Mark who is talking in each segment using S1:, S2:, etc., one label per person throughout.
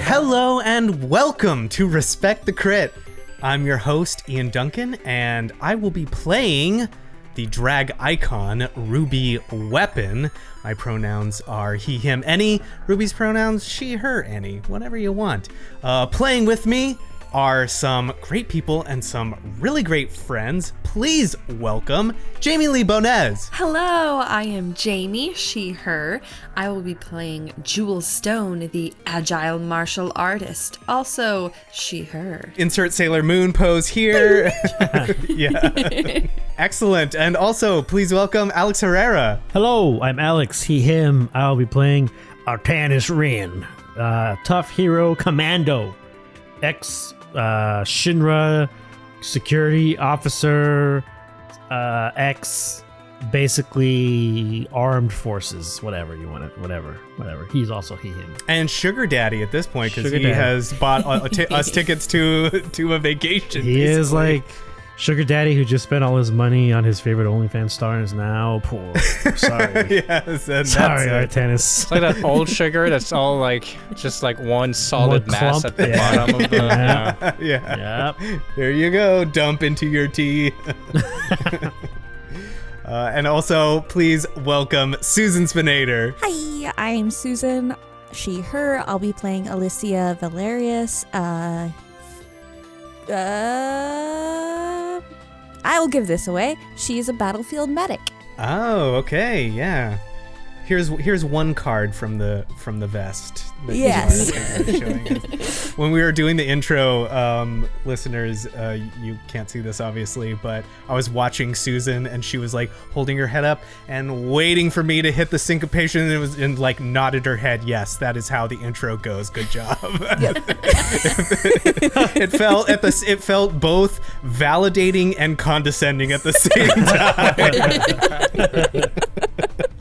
S1: Hello and welcome to Respect the Crit. I'm your host, Ian Duncan, and I will be playing the drag icon, Ruby Weapon. My pronouns are he, him, any. Ruby's pronouns, she, her, any. Whatever you want. Playing with me are some great people and some really great friends. Please welcome Jamie Lee-Bonés.
S2: Hello, I am Jamie, she, her. I will be playing Jewel Stone, the agile martial artist. Also, she, her.
S1: Insert Sailor Moon pose here. Yeah. Excellent. And also, please welcome Alex Herrera.
S3: Hello, I'm Alex, he, him. I'll be playing Artanis Rinn, tough hero commando, Shinra security officer, basically armed forces, whatever you want it, whatever. He's also he, him.
S1: And Sugar Daddy at this point, because he has bought us tickets to a vacation.
S3: He basically is like Sugar Daddy who just spent all his money on his favorite OnlyFans star and is now poor. Sorry.
S1: Yes,
S3: sorry, Artanis.
S4: It's like that old sugar that's all like just like one solid mass
S3: clump
S4: at the bottom of the.
S1: Yeah.
S3: Yep.
S1: There you go. Dump into your tea. And also, please welcome Susan Spenader.
S5: Hi, I'm Susan, she, her. I'll be playing Elysia Valerius. I will give this away. She is a battlefield medic.
S1: Oh, okay, yeah. Here's one card from the vest.
S5: Yes.
S1: Showing us. When we were doing the intro, listeners, you can't see this obviously, but I was watching Susan and she was like holding her head up and waiting for me to hit the syncopation and like nodded her head. Yes, that is how the intro goes. Good job. It felt both validating and condescending at the same time.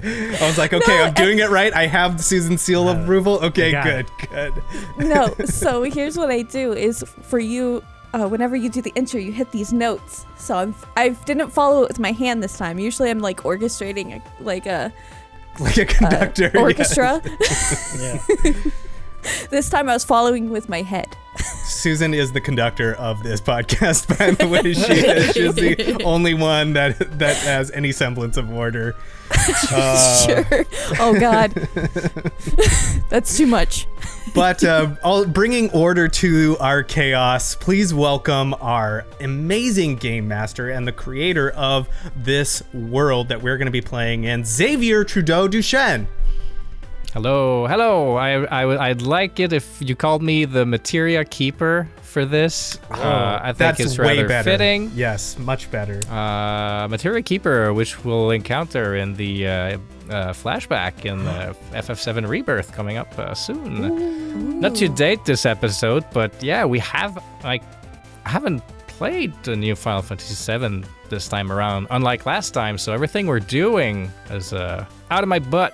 S1: I was like, okay, I'm doing it right. I have Susan's seal of approval. Okay, good.
S5: No, so here's what I do is for you, whenever you do the intro, you hit these notes. So I didn't follow it with my hand this time. Usually I'm like orchestrating like a
S1: conductor.
S5: Orchestra.
S1: Yeah.
S5: This time I was following with my head.
S1: Susan is the conductor of this podcast, by the way. She's the only one that has any semblance of order.
S5: Sure. Oh, God. That's too much.
S1: But bringing order to our chaos, please welcome our amazing game master and the creator of this world that we're going to be playing in, Xavier Trudeau-Deschênes.
S4: Hello. I'd like it if you called me the Materia keeper for this. I think it's rather
S1: better.
S4: Fitting.
S1: Yes, much better.
S4: Materia keeper, which we'll encounter in the flashback in the FF7 Rebirth coming up soon. Ooh. Not to date this episode, but yeah, we have I haven't played the new Final Fantasy VII this time around, unlike last time. So everything we're doing is out of my butt.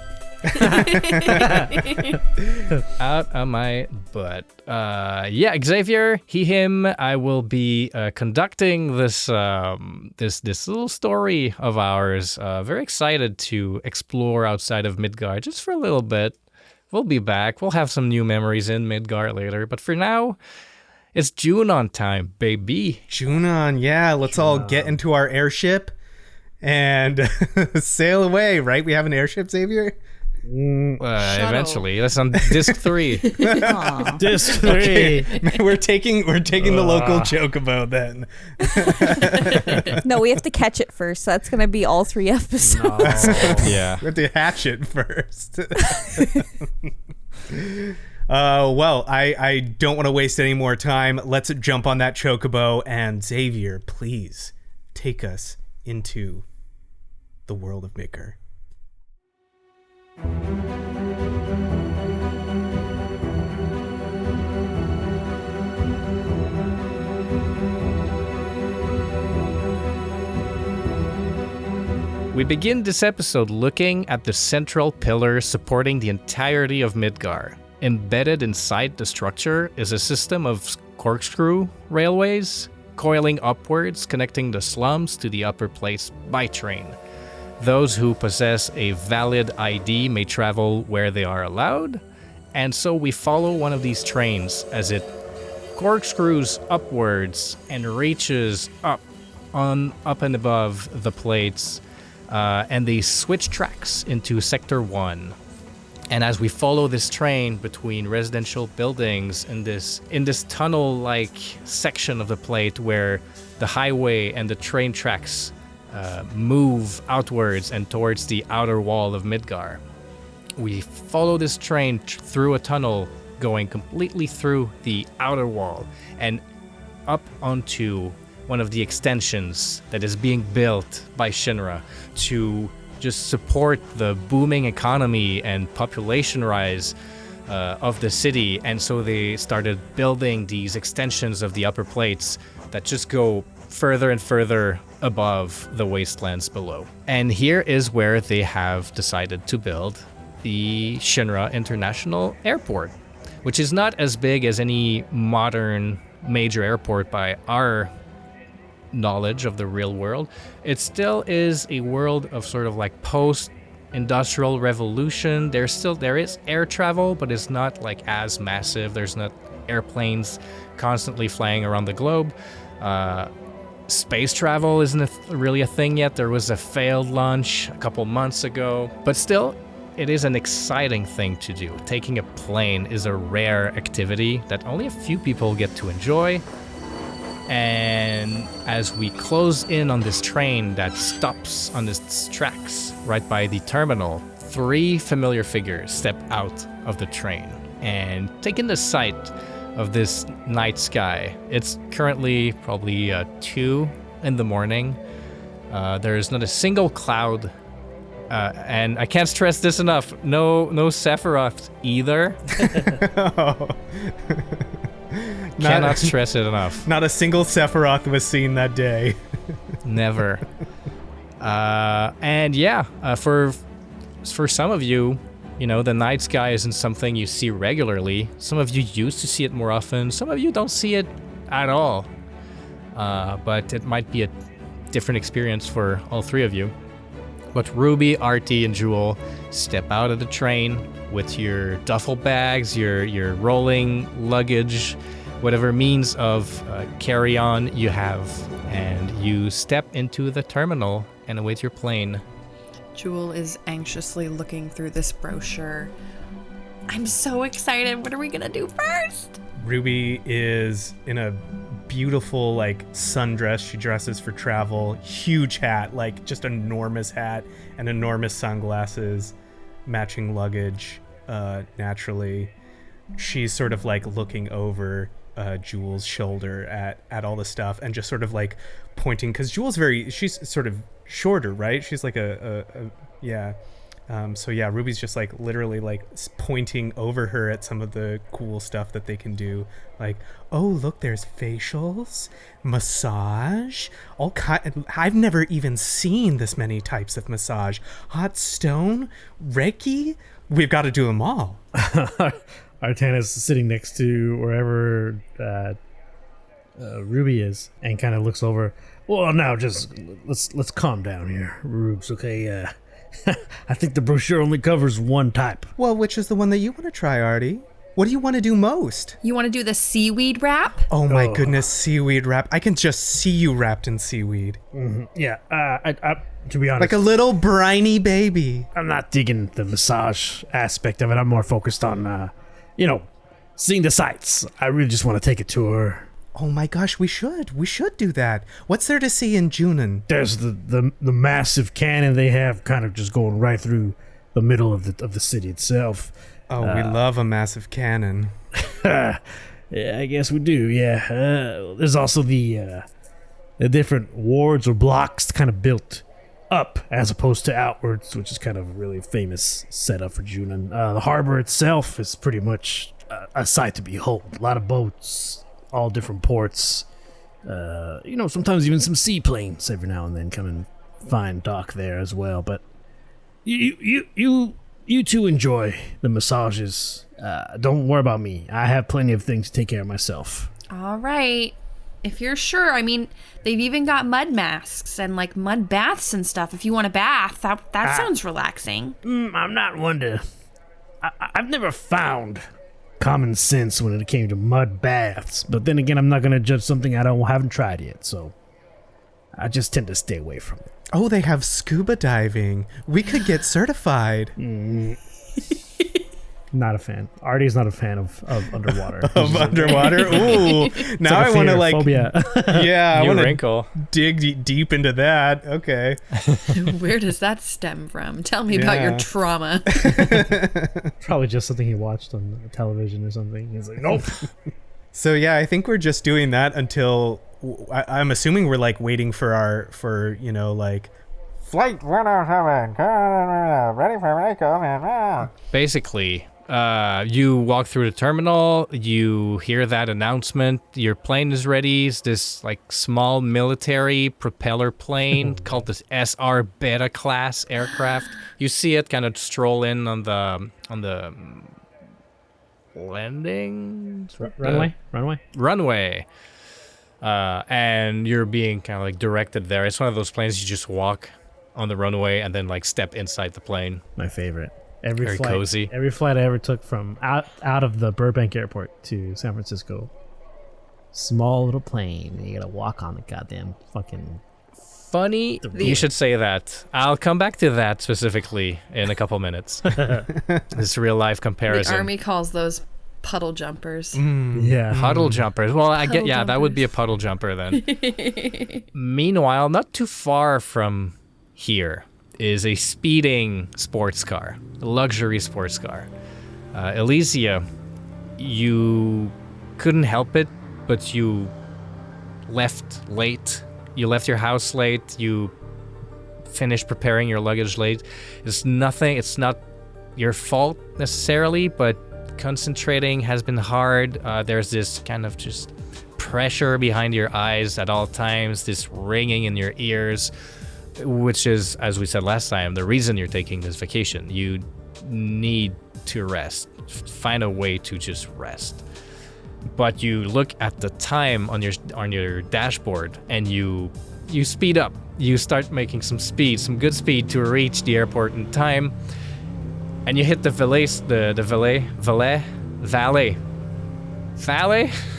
S4: Out of my butt. Yeah, Xavier, he, him. I will be conducting this little story of ours. Very excited to explore outside of Midgar just for a little bit. We'll be back. We'll have some new memories in Midgar later. But for now, it's Junon time, baby.
S1: Junon, yeah. Let's all get into our airship and sail away, right? We have an airship, Xavier?
S4: Eventually, that's on disc 3.
S3: Disc 3.
S1: Okay. We're taking the local chocobo then.
S5: No, we have to catch it first. So that's gonna be all 3 episodes.
S3: No.
S4: Yeah,
S1: we have to hatch it first. Well, I don't want to waste any more time. Let's jump on that chocobo, and Xavier, please take us into the world of Midgar.
S4: We begin this episode looking at the central pillar supporting the entirety of Midgar. Embedded inside the structure is a system of corkscrew railways, coiling upwards, connecting the slums to the upper place by train. Those who possess a valid ID may travel where they are allowed, And so we follow one of these trains as it corkscrews upwards and reaches up and above the plates, and they switch tracks into Sector 1. And as we follow this train between residential buildings in this tunnel-like section of the plate where the highway and the train tracks move outwards and towards the outer wall of Midgar, we follow this train through a tunnel going completely through the outer wall and up onto one of the extensions that is being built by Shinra to just support the booming economy and population rise of the city. And so they started building these extensions of the upper plates that just go further and further above the wastelands below. And here is where they have decided to build the Shinra International Airport, which is not as big as any modern major airport by our knowledge of the real world. It still is a world of sort of like post-industrial revolution. There is air travel, but it's not like as massive. There's not airplanes constantly flying around the globe. Space travel isn't really a thing yet. There was a failed launch a couple months ago, but still, it is an exciting thing to do. Taking a plane is a rare activity that only a few people get to enjoy. And as we close in on this train that stops on its tracks right by the terminal, 3 familiar figures step out of the train and take in the sight of this night sky. It's currently probably 2 in the morning. There's not a single cloud. And I can't stress this enough. No Sephiroth either. Cannot stress it enough.
S1: Not a single Sephiroth was seen that day.
S4: Never. And yeah, for some of you, the night sky isn't something you see regularly. Some of you used to see it more often. Some of you don't see it at all. But it might be a different experience for all 3 of you. But Ruby, Artie, and Jewel step out of the train with your duffel bags, your rolling luggage, whatever means of carry-on you have, and you step into the terminal and await your plane.
S2: Jewel is anxiously looking through this brochure. I'm so excited. What are we gonna do first?
S1: Ruby is in a beautiful sundress. She dresses for travel. Huge hat, just enormous hat and enormous sunglasses, matching luggage. Naturally, she's sort of looking over Jewel's shoulder at all the stuff and just sort of pointing, because Jewel's she's sort of shorter, right? She's so yeah, Ruby's just literally pointing over her at some of the cool stuff that they can do. Oh, look, there's facials, massage, I've never even seen this many types of massage. Hot stone, Reiki, we've got to do them all.
S3: Artanis is sitting next to wherever Ruby is and kind of looks over. Well, now just let's calm down here, Rubes, okay? I think the brochure only covers one type.
S1: Well, which is the one that you want to try, Artie? What do you want to do most?
S2: You want to do the seaweed wrap?
S1: Oh my goodness, seaweed wrap. I can just see you wrapped in seaweed.
S3: Mm-hmm. Yeah, I, to be honest,
S1: like a little briny baby.
S3: I'm not digging the massage aspect of it. I'm more focused on, seeing the sights. I really just want to take a tour.
S1: Oh my gosh, we should do that. What's there to see in Junon?
S3: There's the massive cannon they have, kind of just going right through the middle of the city itself.
S1: Oh, we love a massive cannon.
S3: Yeah, I guess we do. Yeah. There's also the different wards or blocks kind of built up as opposed to outwards, which is kind of a really famous setup for Junon. The harbor itself is pretty much a sight to behold. A lot of boats, all different ports. Sometimes even some seaplanes every now and then come and find dock there as well. But you two enjoy the massages. Don't worry about me. I have plenty of things to take care of myself.
S2: All right. If you're sure. I mean, they've even got mud masks and mud baths and stuff. If you want a bath, that sounds relaxing.
S3: I'm not one to I've never found common sense when it came to mud baths, but then again, I'm not going to judge something I haven't tried yet, so I just tend to stay away from it.
S1: Oh, they have scuba diving. We could get certified.
S3: Not a fan. Artie's not a fan of underwater.
S1: Of underwater? Ooh. Now I want to
S3: phobia.
S1: Yeah, I
S4: New
S1: want
S4: wrinkle.
S1: to dig deep into that. Okay.
S2: Where does that stem from? Tell me about your
S1: Yeah.
S2: trauma.
S3: Probably just something he watched on television or something. He's like, nope.
S1: So yeah, I think we're just doing that until I'm assuming we're like waiting for like flight 107 ready for makeup.
S4: Basically, you walk through the terminal, you hear that announcement, your plane is ready. It's this like small military propeller plane called this SR Beta class aircraft. You see it kind of stroll in on the landing runway. And you're being kind of like directed there. It's one of those planes you just walk on the runway and then like step inside the plane.
S3: My favorite.
S4: Very cozy.
S3: Every flight I ever took from out of the Burbank airport to San Francisco. Small little plane. You gotta walk on the goddamn fucking...
S4: Funny, you should say that. I'll come back to that specifically in a couple minutes. This real life comparison.
S2: The Army calls those puddle jumpers.
S3: Yeah.
S4: Puddle jumpers. Well, I get,
S2: Puddle
S4: that would be a puddle jumper then. Meanwhile, not too far from here is a speeding sports car, a luxury sports car. Elysia, you couldn't help it, but you left late. You left your house late. You finished preparing your luggage late. It's not your fault necessarily, but concentrating has been hard. There's this kind of just pressure behind your eyes at all times, this ringing in your ears, which is, as we said last time, the reason you're taking this vacation. You need to rest. Find a way to just rest. But you look at the time on your dashboard and you speed up. You start making some good speed to reach the airport in time. And you hit the valet.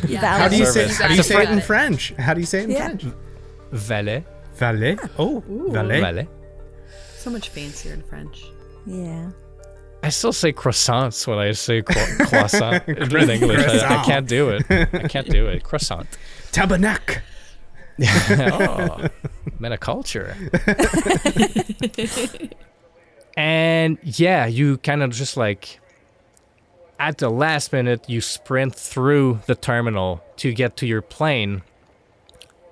S2: Yeah.
S1: How do you say it in
S2: Valet.
S1: French? How do you say it in
S5: Yeah.
S1: French?
S4: Valet.
S1: Valet. Oh, valet.
S4: Valet.
S2: So much fancier in French.
S5: Yeah.
S4: I still say croissants when I say croissant in English. I can't do it. I can't do it. Croissant.
S1: Tabernacle.
S4: Oh, metaculture. And yeah, you kind of just like at the last minute, you sprint through the terminal to get to your plane.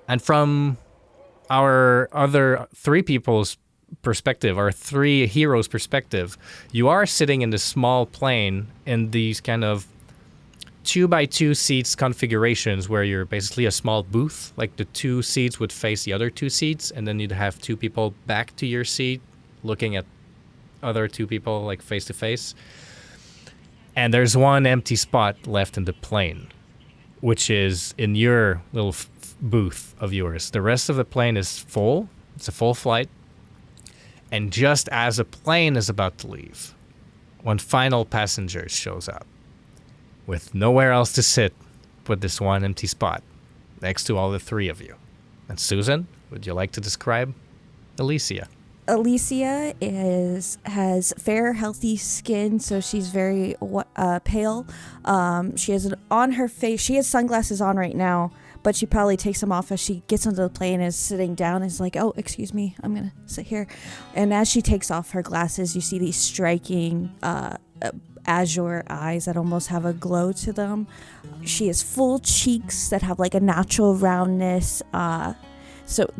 S4: And from our other three people's perspective, our three heroes' perspective, you are sitting in this small plane in these kind of 2x2 seats configurations where you're basically a small booth. Like the two seats would face the other two seats, and then you'd have two people back to your seat looking at other two people like face to face. And there's one empty spot left in the plane, which is in your little booth of yours. The rest of the plane is full. It's a full flight. And just as the plane is about to leave, one final passenger shows up with nowhere else to sit but this one empty spot next to all the three of you. And Susan, would you like to describe Elysia?
S5: Elysia has fair, healthy skin, so she's very pale. She has on her face. She has sunglasses on right now, but she probably takes them off as she gets onto the plane and is sitting down. And is like, "Oh, excuse me, I'm gonna sit here." And as she takes off her glasses, you see these striking azure eyes that almost have a glow to them. She has full cheeks that have like a natural roundness,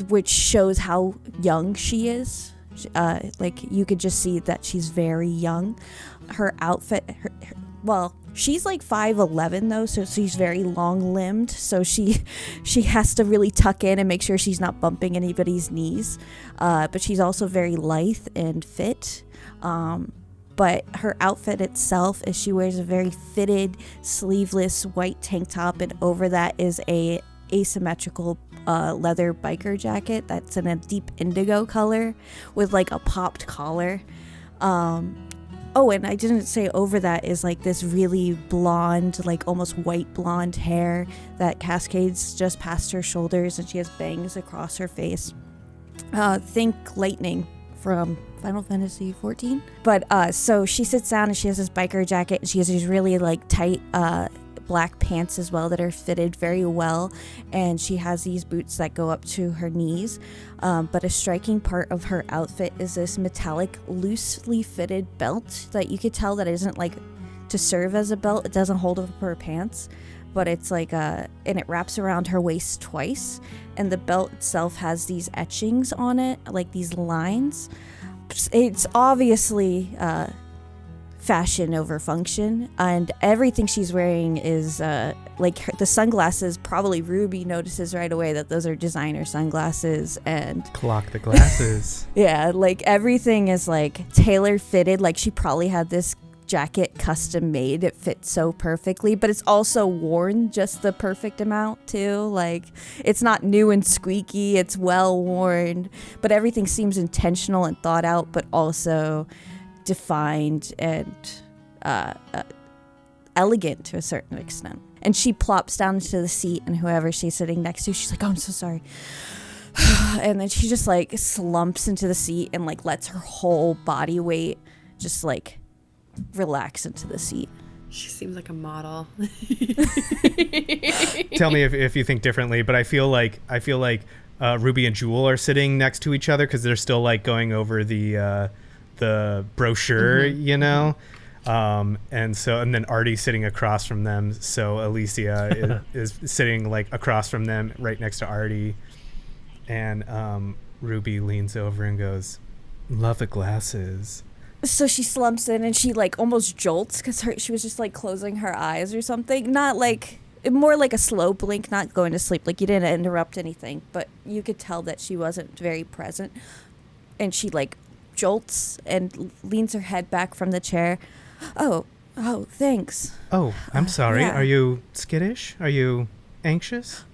S5: which shows how young she is. Like you could just see that she's very young. Her outfit, she's like 5'11" though, so she's very long-limbed. So she has to really tuck in and make sure she's not bumping anybody's knees. But she's also very lithe and fit. But her outfit itself is she wears a very fitted, sleeveless white tank top, and over that is a asymmetrical leather biker jacket that's in a deep indigo color with like a popped collar. Oh, and I didn't say over that is like this really blonde, like almost white blonde hair that cascades just past her shoulders, and she has bangs across her face. Think lightning from Final Fantasy XIV. But so she sits down and she has this biker jacket, and she has these really like tight black pants as well that are fitted very well, and she has these boots that go up to her knees, but a striking part of her outfit is this metallic loosely fitted belt that you could tell that isn't like to serve as a belt. It doesn't hold up her pants, but it's like and it wraps around her waist twice, and the belt itself has these etchings on it, like these lines. It's obviously fashion over function, and everything she's wearing is like the sunglasses. Probably Ruby notices right away that those are designer sunglasses, and
S1: Clock the glasses.
S5: yeah, like everything is like tailor fitted. Like she probably had this jacket custom made. It fits so perfectly, but it's also worn just the perfect amount too. Like it's not new and squeaky, it's well worn, but everything seems intentional and thought out, but also defined and elegant to a certain extent. And she plops down into the seat, and whoever she's sitting next to, she's like, "Oh, I'm so sorry." And then she just like slumps into the seat and like lets her whole body weight just like relax into the seat.
S2: She seems like a model.
S1: Tell me if you think differently, but I feel like Ruby and Jewel are sitting next to each other because they're still like going over the brochure, you know, and then Artie's sitting across from them, so Elysia is sitting like across from them right next to Artie, and Ruby leans over and goes, "Love the glasses."
S5: So she slumps in and she like almost jolts because she was just like closing her eyes or something, not like, more like a slow blink, not going to sleep, like you didn't interrupt anything, but you could tell that she wasn't very present, and she like jolts and leans her head back from the chair. Oh, thanks.
S1: Oh, I'm sorry.
S5: Yeah.
S1: Are you skittish? Are you anxious?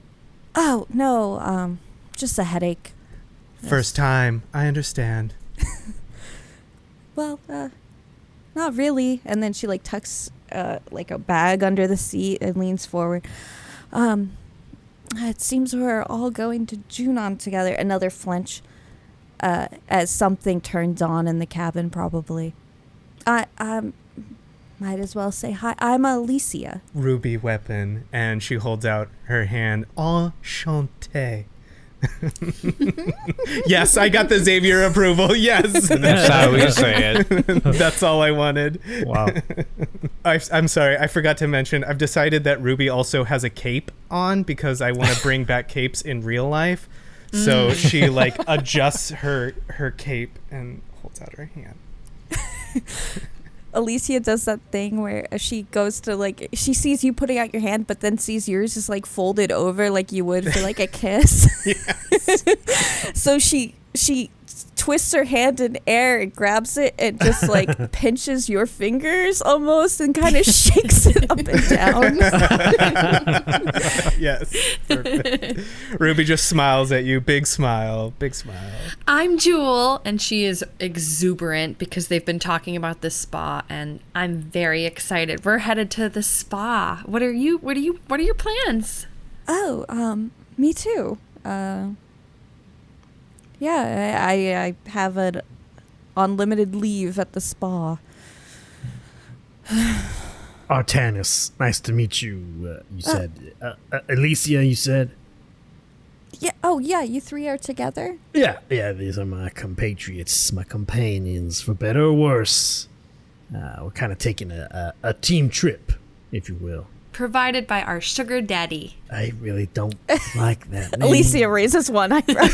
S5: Oh, no, just a headache.
S1: First time. I understand.
S5: Well, not really. And then she like tucks like a bag under the seat and leans forward. It seems we're all going to Junon together. Another flinch. As something turns on in the cabin, probably. I might as well say hi. I'm Elysia.
S1: Ruby weapon, and she holds out her hand. Enchanté. Yes, I got the Xavier approval. Yes.
S4: That's how we say it.
S1: That's all I wanted.
S3: Wow.
S1: I'm sorry, I forgot to mention, I've decided that Ruby also has a cape on because I want to bring back capes in real life. So she like adjusts her cape and holds out her hand.
S5: Elysia does that thing where she goes to like, she sees you putting out your hand, but then sees yours just like folded over like you would for like a kiss.
S1: Yes.
S5: So she twists her hand in air and grabs it and just like pinches your fingers almost and kind of shakes it up and down.
S1: Yes. Perfect. Ruby just smiles at you. Big smile. Big smile.
S2: I'm Jewel, and she is exuberant because they've been talking about the spa, and I'm very excited. We're headed to the spa. What are your plans?
S5: Oh, me too. Yeah, I have an unlimited leave at the spa.
S3: Artanis, nice to meet you. You said Elysia. You said.
S5: Yeah. Oh, yeah. You three are together.
S3: Yeah. These are my compatriots, my companions, for better or worse. We're kind of taking a team trip, if you will.
S2: Provided by our sugar daddy.
S3: I really don't like that name.
S5: Elysia raises one eyebrow.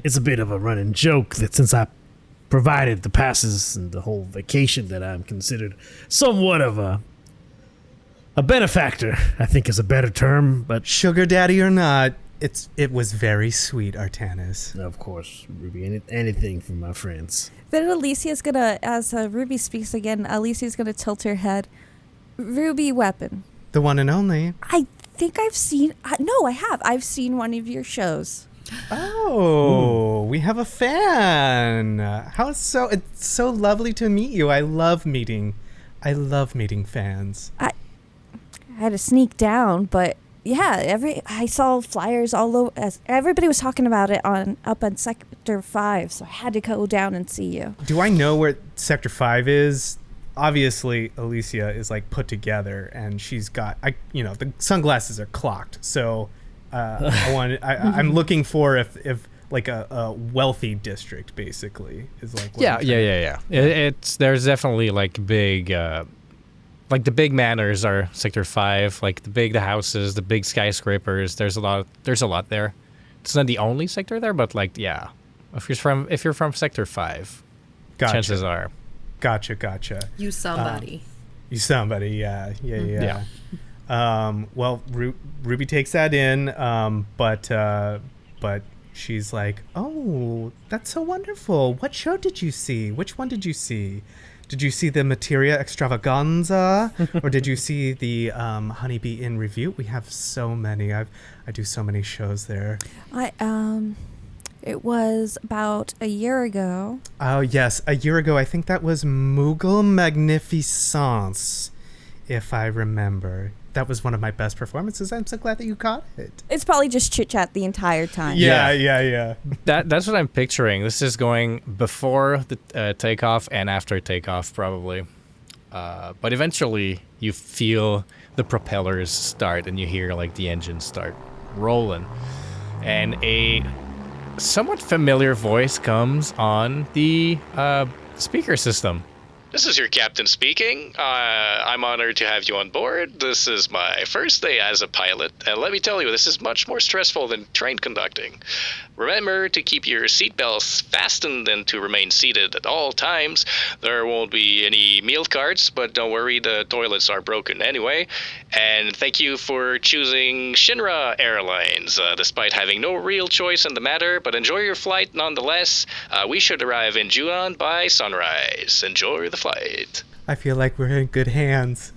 S3: It's a bit of a running joke that since I provided the passes and the whole vacation, that I'm considered somewhat of a benefactor, I think is a better term, but
S1: Sugar daddy or not, it was very sweet, Artanis.
S3: of course, Ruby, anything for my friends.
S5: Then Elysia's gonna, as Ruby speaks again, Elysia's gonna tilt her head. Ruby weapon.
S1: The one and only.
S5: I think I've seen. No, I have. I've seen one of your shows.
S1: Oh, we have a fan. It's so lovely to meet you. I love meeting fans.
S5: I had to sneak down, but yeah, I saw flyers all over. Everybody was talking about it up on Sector 5, so I had to go down and see you.
S1: Do I know where Sector 5 is? Obviously, Elysia is like put together, and she's got the sunglasses are clocked. So I'm looking for if like a wealthy district basically is like what
S4: yeah. There's definitely like big like the big manors are Sector 5, like the houses, the big skyscrapers. There's a lot there. It's not the only sector there, but like yeah, if you're from Sector 5, chances are.
S1: Gotcha.
S2: You somebody.
S1: Yeah. Well, Ruby takes that in, but she's like, "Oh, that's so wonderful. What show did you see? Which one did you see? Did you see the Materia Extravaganza, or did you see the Honeybee Inn Review? We have so many. I do so many shows there."
S5: It was about a year ago.
S1: Oh yes, a year ago. I think that was Mughal Magnificence, if I remember. That was one of my best performances. I'm so glad that you caught it.
S5: It's probably just chit chat the entire time.
S1: Yeah.
S4: That's what I'm picturing. This is going before the takeoff and after takeoff, probably. But eventually, you feel the propellers start, and you hear like the engines start rolling, and a somewhat familiar voice comes on the speaker system.
S6: This is your captain speaking. I'm honored to have you on board. This is my first day as a pilot, and let me tell you, this is much more stressful than train conducting. Remember to keep your seatbelts fastened and to remain seated at all times. There won't be any meal carts, but don't worry, the toilets are broken anyway. And thank you for choosing Shinra Airlines, despite having no real choice in the matter, but enjoy your flight nonetheless. We should arrive in Junon by sunrise. Enjoy the flight.
S1: I feel like we're in good hands.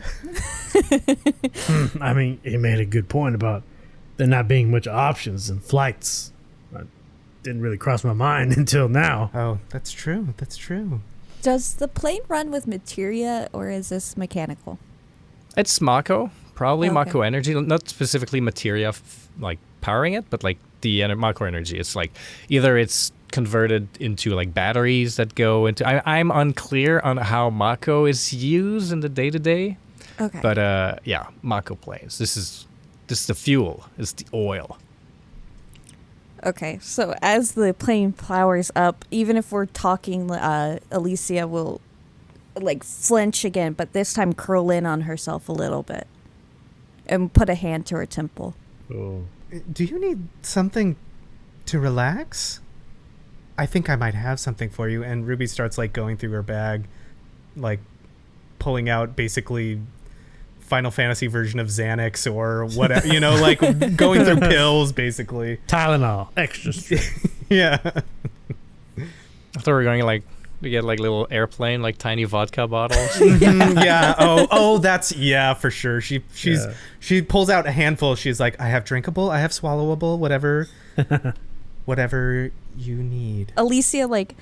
S3: I mean, he made a good point about there not being much options in flights. Didn't really cross my mind until now.
S1: Oh, that's true.
S5: Does the plane run with materia, or is this mechanical?
S4: It's Mako, probably
S5: Okay.
S4: Mako energy, not specifically Materia like powering it, but like the Mako energy. It's like either it's converted into like batteries that go into. I'm unclear on how Mako is used in the day-to-day.
S5: Okay.
S4: But yeah, Mako planes. This is the fuel. It's the oil.
S5: Okay, so as the plane powers up, even if we're talking, Elysia will like flinch again, but this time curl in on herself a little bit and put a hand to her temple.
S3: Oh.
S1: Do you need something to relax? I think I might have something for you. And Ruby starts like going through her bag, like pulling out basically Final Fantasy version of Xanax or whatever, like going through pills basically.
S3: Tylenol, extra strength.
S1: Yeah.
S4: I thought we were going like we get like little airplane, like tiny vodka bottles.
S1: Yeah. Oh, that's for sure. She pulls out a handful. She's like, I have drinkable, I have swallowable, whatever you need.
S5: Elysia like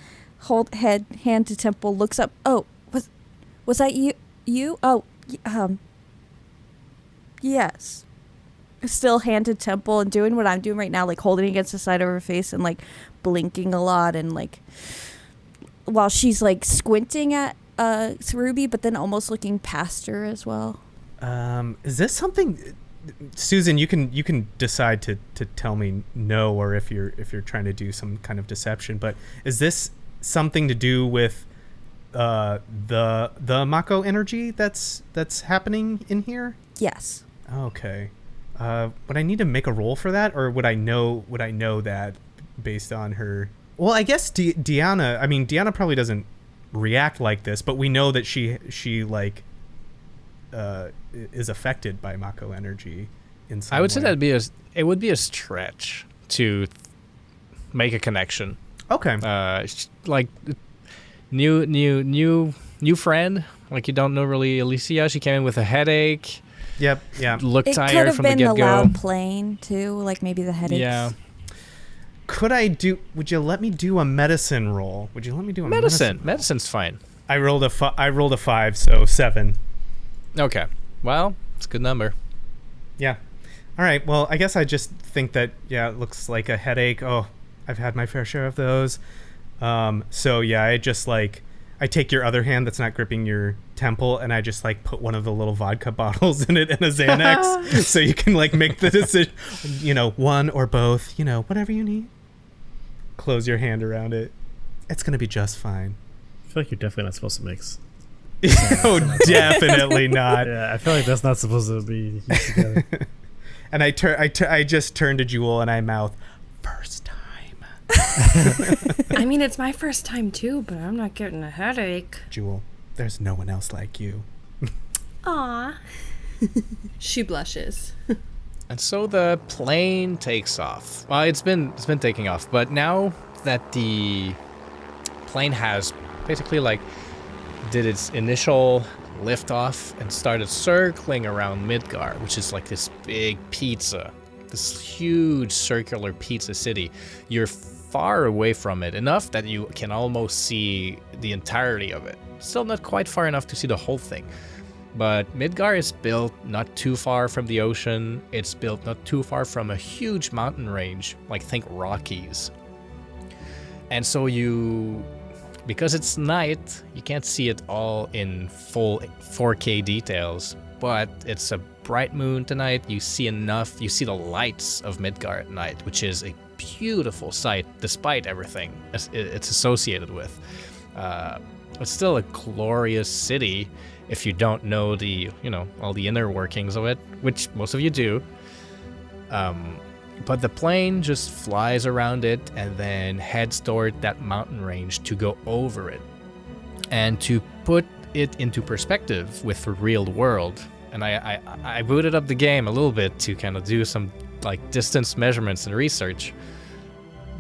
S5: hand to temple, looks up. Oh, was that you? Oh, yes. Still hand to temple and doing what I'm doing right now, like holding it against the side of her face and like blinking a lot, and like while she's like squinting at Ruby, but then almost looking past her as well.
S1: Is this something, Susan? You can decide to tell me no, or if you're trying to do some kind of deception. But is this something to do with the Mako energy that's happening in here?
S5: Yes.
S1: Okay. Would I need to make a roll for that, or would I know that based on her? Well, I guess Deiana. I mean, Deiana probably doesn't react like this, but we know that she like is affected by Mako energy in some
S4: I would say
S1: way.
S4: it would be a stretch to make a connection.
S1: Okay.
S4: Like new friend. Like you don't know really Elysia. She came in with a headache.
S1: Yep. Yeah.
S4: Looked
S5: It could
S4: tired
S5: have
S4: from the
S5: been the
S4: get-go.
S5: loud plane too, like maybe the headaches.
S4: Yeah.
S1: Would you let me do a medicine roll? Would you let me do a medicine?
S4: Medicine's fine.
S1: I rolled a 5, so 7.
S4: Okay. Well, it's a good number.
S1: Yeah. All right. Well, I guess I just think that, it looks like a headache. Oh, I've had my fair share of those. So yeah, I just I take your other hand that's not gripping your temple, and I just put one of the little vodka bottles in it and a Xanax, so you can make the decision, one or both, whatever you need. Close your hand around it. It's gonna be just fine.
S3: I feel like you're definitely not supposed to mix.
S1: Oh, definitely not.
S3: Yeah, I feel like that's not supposed to be used together.
S1: And I just turn to Jewel and I mouth, first time.
S2: I mean, it's my first time too, but I'm not getting a headache.
S1: Jewel, there's no one else like you.
S2: Aw. She blushes.
S4: And so the plane takes off. Well, it's been taking off, but now that the plane has basically did its initial liftoff and started circling around Midgar, which is this big pizza, this huge circular pizza city. You're far away from it, enough that you can almost see the entirety of it. Still not quite far enough to see the whole thing. But Midgar is built not too far from the ocean. It's built not too far from a huge mountain range, think Rockies. And so because it's night, you can't see it all in full 4K details, but it's a bright moon tonight. You see enough. You see the lights of Midgar at night, which is a beautiful sight despite everything it's associated with. It's still a glorious city if you don't know all the inner workings of it, which most of you do. But the plane just flies around it and then heads toward that mountain range to go over it. And to put it into perspective with the real world, and I booted up the game a little bit to kind of do some distance measurements and research.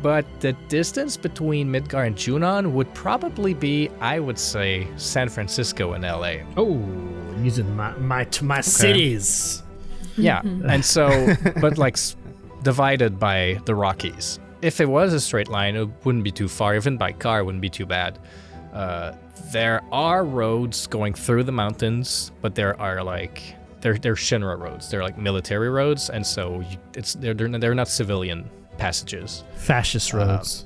S4: But the distance between Midgar and Junon would probably be, I would say, San Francisco and LA.
S3: Oh, using my cities.
S4: Yeah, and so, but divided by the Rockies. If it was a straight line, it wouldn't be too far. Even by car, it wouldn't be too bad. There are roads going through the mountains, but there are they're Shinra roads. They're military roads, and so they're not civilian passages.
S3: Fascist roads.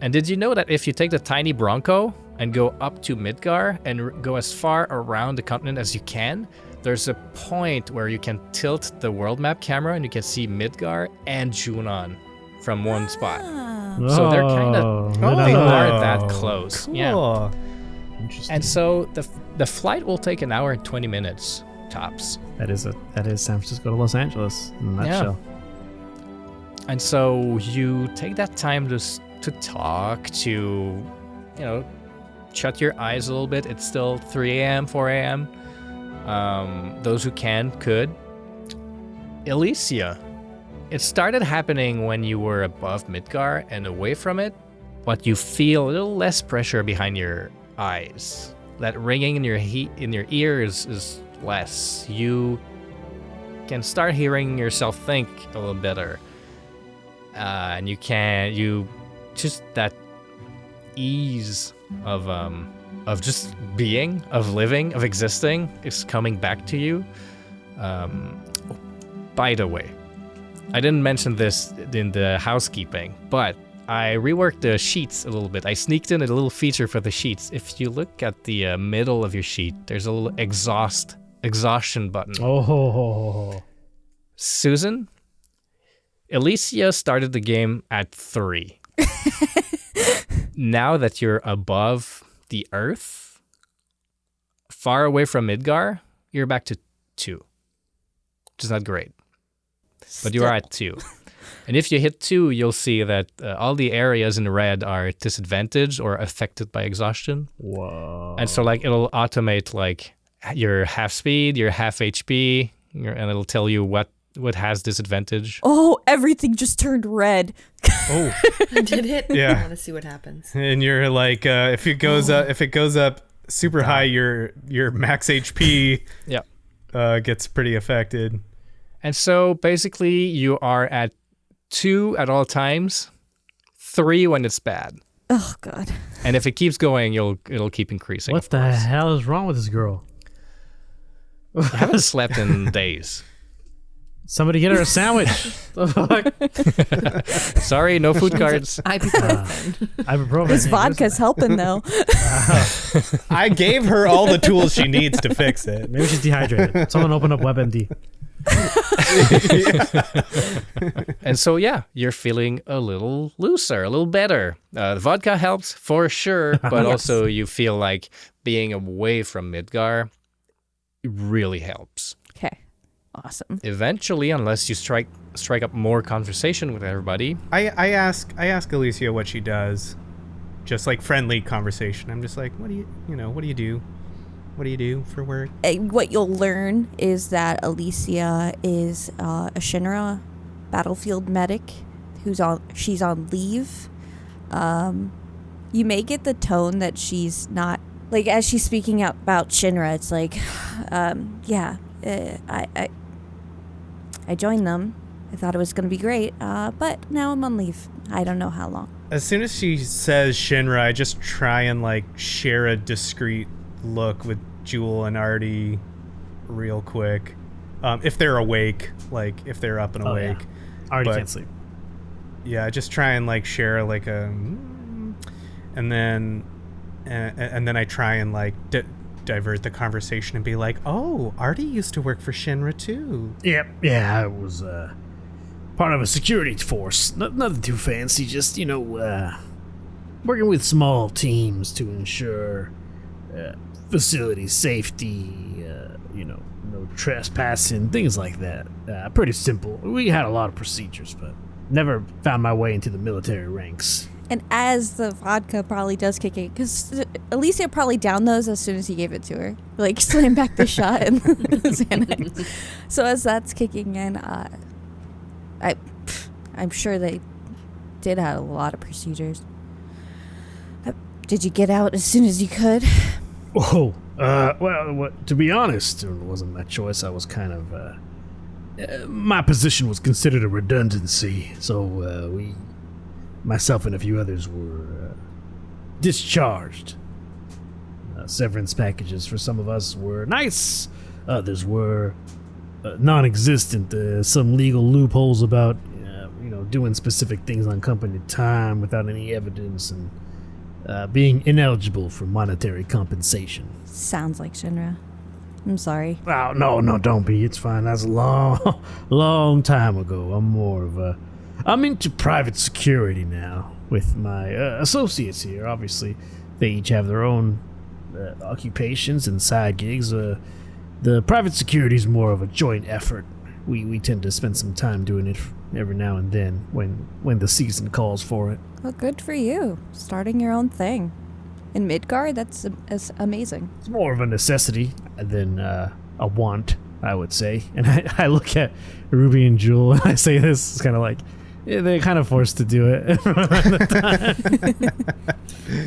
S4: And did you know that if you take the tiny Bronco and go up to Midgar and go as far around the continent as you can, there's a point where you can tilt the world map camera and you can see Midgar and Junon from one spot. So they're kind of they are that close.
S1: Cool.
S4: Yeah.
S3: Interesting.
S4: And so the flight will take an hour and 20 minutes tops.
S3: That is San Francisco to Los Angeles in a nutshell.
S4: And so you take that time to talk, to shut your eyes a little bit. It's still 3 a.m., 4 a.m. Those who could. Elysia. It started happening when you were above Midgar and away from it, but you feel a little less pressure behind your eyes. That ringing in your ears is less. You can start hearing yourself think a little better. And you just that ease of just being, of living, of existing is coming back to you. By the way, I didn't mention this in the housekeeping, but I reworked the sheets a little bit. I sneaked in a little feature for the sheets. If you look at the middle of your sheet, there's a little exhaustion button.
S3: Oh.
S4: Susan, Elysia started the game at 3. Now that you're above the Earth, far away from Midgar, you're back to 2, which is not great. But you are at 2. And if you hit 2, you'll see that all the areas in red are disadvantaged or affected by exhaustion.
S3: Whoa.
S4: And so it'll automate your half speed, your half HP, and it'll tell you what has disadvantage.
S5: Oh, everything just turned red.
S1: Oh,
S2: Did it?
S1: Yeah.
S2: I want to see what happens.
S1: and you're if it goes up super high, your max HP gets pretty affected.
S4: And so basically you are at 2 at all times, 3 when it's bad.
S5: Oh God.
S4: And if it keeps going, it'll keep increasing.
S3: What the hell is wrong with this girl?
S4: I haven't slept in days.
S3: Somebody get her a sandwich. The fuck?
S4: Sorry, no food cards.
S2: Ibuprofen.
S3: Ibuprofen.
S5: This vodka's helping though.
S1: I gave her all the tools she needs to fix it.
S3: Maybe she's dehydrated. Someone open up WebMD.
S4: And so, yeah, you're feeling a little looser, a little better. The vodka helps for sure, but also you feel like being away from Midgar really helps.
S5: Okay. Awesome.
S4: Eventually, unless you strike up more conversation with everybody.
S1: I ask Elysia what she does, just like friendly conversation. I'm just like, what do you do? What do you do for work?
S5: What you'll learn is that Elysia is a Shinra battlefield medic she's on leave. You may get the tone that she's not, like, as she's speaking out about Shinra, it's like, I joined them. I thought it was going to be great, but now I'm on leave. I don't know how long.
S1: As soon as she says Shinra, I just try and like share a discreet look with Jewel and Artie real quick. If they're awake, like if they're up and awake.
S3: Yeah. Artie can't sleep.
S1: Yeah, I just try and like share like a, and then I try and like divert the conversation and be like, oh, Artie used to work for Shinra too.
S3: Yep. Yeah, I was part of a security force. Nothing too fancy, just, working with small teams to ensure facility safety, no trespassing, things like that. Pretty simple. We had a lot of procedures, but never found my way into the military ranks.
S5: And as the vodka probably does kick in, because Elysia probably downed those as soon as he gave it to her. Like, slammed back the shot and Xanax. So as that's kicking in, I'm sure they did have a lot of procedures. Did you get out as soon as you could?
S3: Oh, to be honest, it wasn't my choice. I was kind of, my position was considered a redundancy, so myself and a few others were discharged. Severance packages for some of us were nice, others were non-existent. Some legal loopholes about, doing specific things on company time without any evidence, and being ineligible for monetary compensation.
S5: Sounds like Shinra. I'm sorry.
S3: Oh, no, don't be. It's fine. That's a long time ago. I'm into private security now with my associates here. Obviously, they each have their own occupations and side gigs. The private security is more of a joint effort. We tend to spend some time doing it every now and then when the season calls for it.
S5: Well, good for you. Starting your own thing. In Midgar, that's amazing.
S3: It's more of a necessity than a want, I would say. And I look at Ruby and Jewel and I say this, it's kind of like, yeah, they're kind of forced to do it.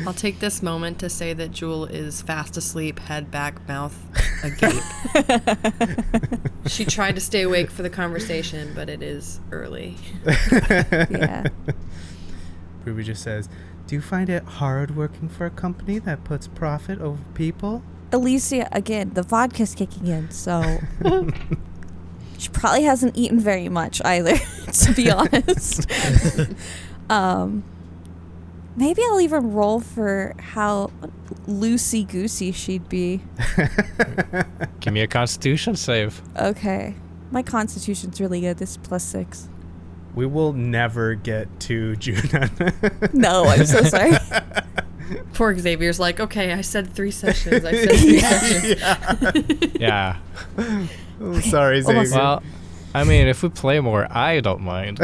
S2: I'll take this moment to say that Jewel is fast asleep, head back, mouth agape. She tried to stay awake for the conversation, but it is early.
S5: Yeah.
S1: Ruby just says, do you find it hard working for a company that puts profit over people?
S5: Elysia, again, the vodka's kicking in, so she probably hasn't eaten very much either, to be honest. Maybe I'll even roll for how loosey-goosey she'd be.
S4: Give me a constitution save.
S5: Okay. My constitution's really good. This is +6.
S1: We will never get to Junon.
S5: No, I'm so sorry.
S2: Poor Xavier's like, okay, I said 3 sessions. I said 3 sessions.
S4: Yeah.
S1: Oh, sorry, Xavier.
S4: Well, I mean, if we play more, I don't mind.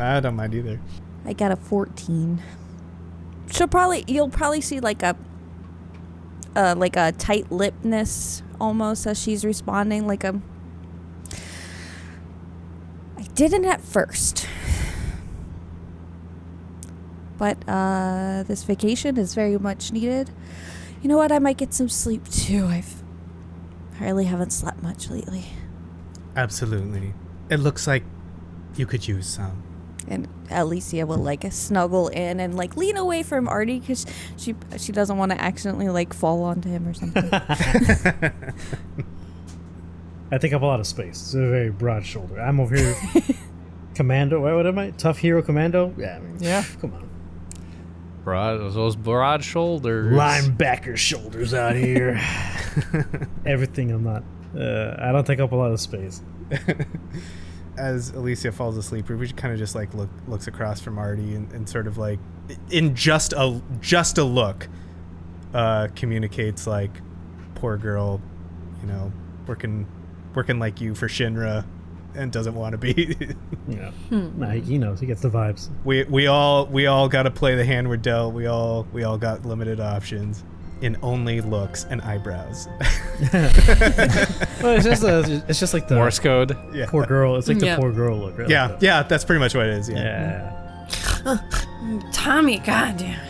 S1: I don't mind either.
S5: I got a 14. You'll probably see like a tight-lippedness almost as she's responding, I didn't at first, but this vacation is very much needed. You know what? I might get some sleep too. I really haven't slept much lately.
S1: Absolutely. It looks like you could use some.
S5: And Elysia will like snuggle in and like lean away from Artie because she doesn't want to accidentally like fall onto him or something.
S3: I take up a lot of space. It's a very broad shoulder. I'm over here, commando. What am I? Tough hero commando? Yeah, I mean,
S4: Yeah.
S3: Come on,
S4: Those broad shoulders.
S3: linebacker shoulders out here. Everything I'm not. I don't take up a lot of space.
S1: As Elysia falls asleep, Ruby kind of just like looks across from Artie and sort of like in just a look communicates like, poor girl, you know, working like you for Shinra and doesn't want to be.
S3: Yeah, nah, he knows. He gets the vibes.
S1: we all got to play the hand we're dealt. We all got limited options in only looks and eyebrows.
S3: Well, it's just like the
S4: Morse code.
S1: Yeah.
S3: poor girl. It's like the
S2: Yeah.
S3: poor girl look. Right?
S1: Yeah, that's pretty much what it is.
S3: Yeah.
S2: Tommy, goddamn.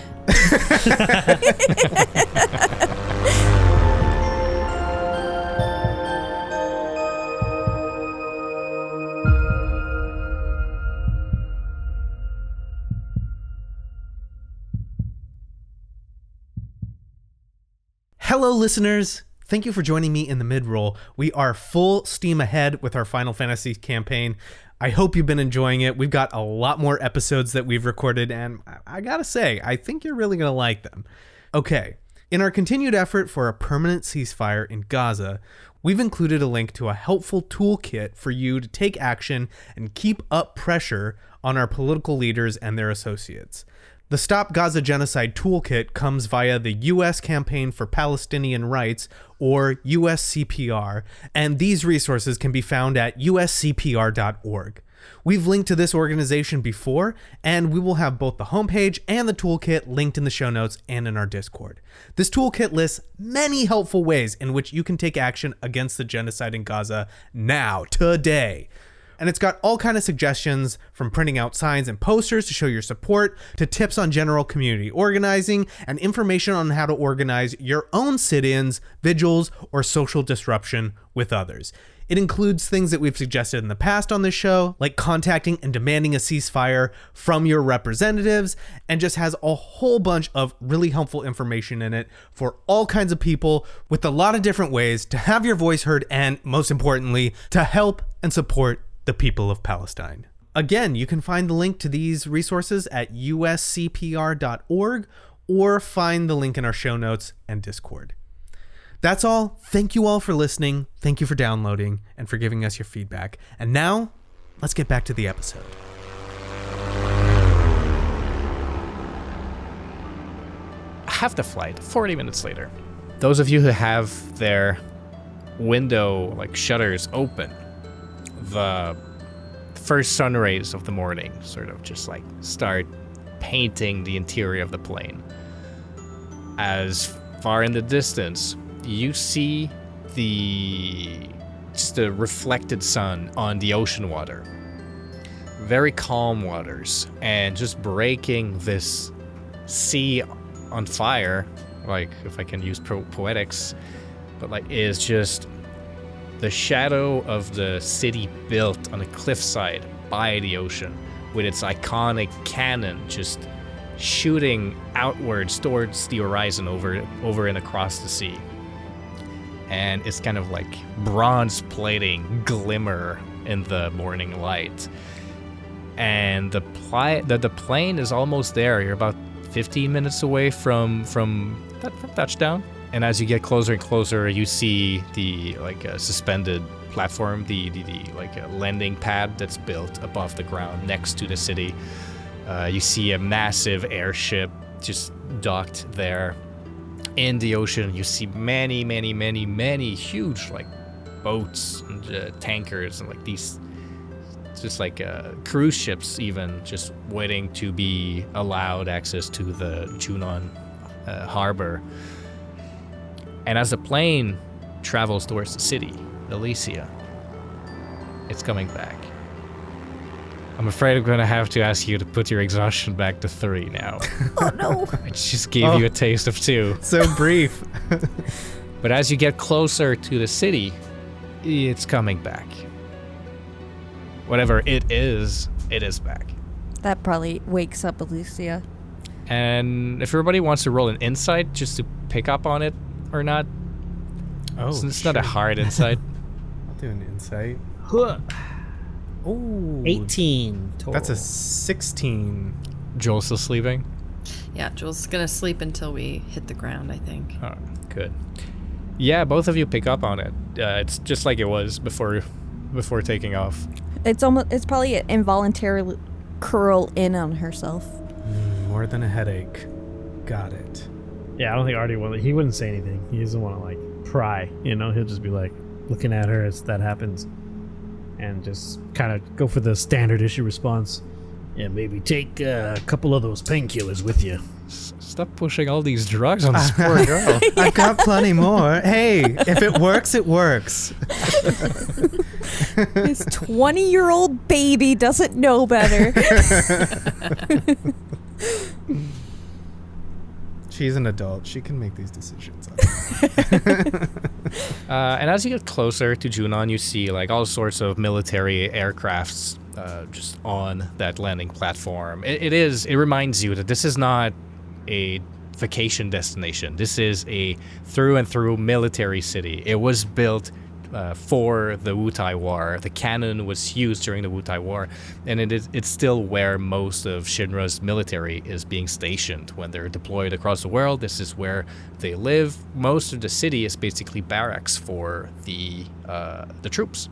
S1: Hello, listeners. Thank you for joining me in the mid-roll. We are full steam ahead with our Final Fantasy campaign. I hope you've been enjoying it. We've got a lot more episodes that we've recorded, and I gotta say, I think you're really gonna like them. Okay, in our continued effort for a permanent ceasefire in Gaza, we've included a link to a helpful toolkit for you to take action and keep up pressure on our political leaders and their associates. The Stop Gaza Genocide Toolkit comes via the U.S. Campaign for Palestinian Rights, or USCPR, and these resources can be found at uscpr.org. We've linked to this organization before, and we will have both the homepage and the toolkit linked in the show notes and in our Discord. This toolkit lists many helpful ways in which you can take action against the genocide in Gaza now, today. And it's got all kinds of suggestions, from printing out signs and posters to show your support, to tips on general community organizing, and information on how to organize your own sit-ins, vigils, or social disruption with others. It includes things that we've suggested in the past on this show, like contacting and demanding a ceasefire from your representatives, and just has a whole bunch of really helpful information in it for all kinds of people, with a lot of different ways to have your voice heard and, most importantly, to help and support the people of Palestine. Again, you can find the link to these resources at uscpr.org or find the link in our show notes and Discord. That's all. Thank you all for listening. Thank you for downloading and for giving us your feedback. And now, let's get back to the episode.
S4: Half the flight, 40 minutes later. Those of you who have their window, like shutters open, the first sun rays of the morning sort of just like start painting the interior of the plane. As far in the distance, you see the reflected sun on the ocean water. Very calm waters, and just breaking this sea on fire, like if I can use poetics, but like is just the shadow of the city built on a cliffside by the ocean, with its iconic cannon just shooting outwards towards the horizon over and across the sea. And it's kind of like bronze plating glimmer in the morning light. And the plane is almost there. You're about 15 minutes away from touchdown. And as you get closer and closer, you see the suspended platform, the landing pad that's built above the ground next to the city. You see a massive airship just docked there. In the ocean, you see many huge boats and tankers and these just cruise ships even just waiting to be allowed access to the Junon harbor. And as the plane travels towards the city, Elysia, it's coming back. I'm afraid I'm going to have to ask you to put your exhaustion back to 3 now.
S5: Oh no.
S4: I just gave you a taste of 2.
S1: So brief.
S4: But as you get closer to the city, it's coming back. Whatever it is back.
S5: That probably wakes up Elysia.
S4: And if everybody wants to roll an insight just to pick up on it or not, it's not a hard insight.
S1: I'll do an insight.
S3: Huh.
S1: Oh,
S3: 18 total.
S1: That's a 16.
S4: Joel's still sleeping?
S2: Yeah, Jules gonna sleep until we hit the ground, I think.
S4: Oh, good. Yeah, both of you pick up on it. It's just like it was before taking off.
S5: It's probably an involuntary curl in on herself.
S1: More than a headache. Got it.
S3: Yeah, I don't think Artie he wouldn't say anything. He doesn't want to like pry, you know. He'll just be like looking at her as that happens, and just kind of go for the standard issue response. Yeah, maybe take a couple of those painkillers with you.
S4: Stop pushing all these drugs on this poor girl.
S1: I've got plenty more. Hey, if it works, it works.
S5: This 20-year-old baby doesn't know better.
S1: She's an adult. She can make these decisions.
S4: And as you get closer to Junon, you see like all sorts of military aircrafts just on that landing platform. It reminds you that this is not a vacation destination. This is a through and through military city. It was built for the Wutai War. The cannon was used during the Wutai War, and it's still where most of Shinra's military is being stationed when they're deployed across the world. This is where they live. Most of the city is basically barracks for the troops.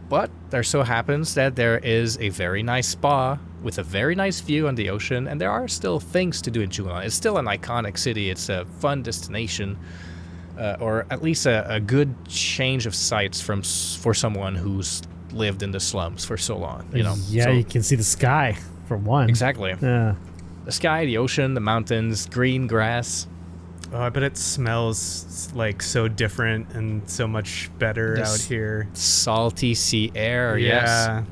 S4: But there so happens that there is a very nice spa with a very nice view on the ocean, and there are still things to do in Junon. It's still an iconic city. It's a fun destination. Or at least a good change of sights for someone who's lived in the slums for so long, you know.
S3: Yeah,
S4: so,
S3: you can see the sky for one.
S4: Exactly.
S3: Yeah.
S4: The sky, the ocean, the mountains, green grass.
S1: Oh, I bet it smells like so different and so much better out here.
S4: Salty sea air.
S1: Yeah,
S4: Yes.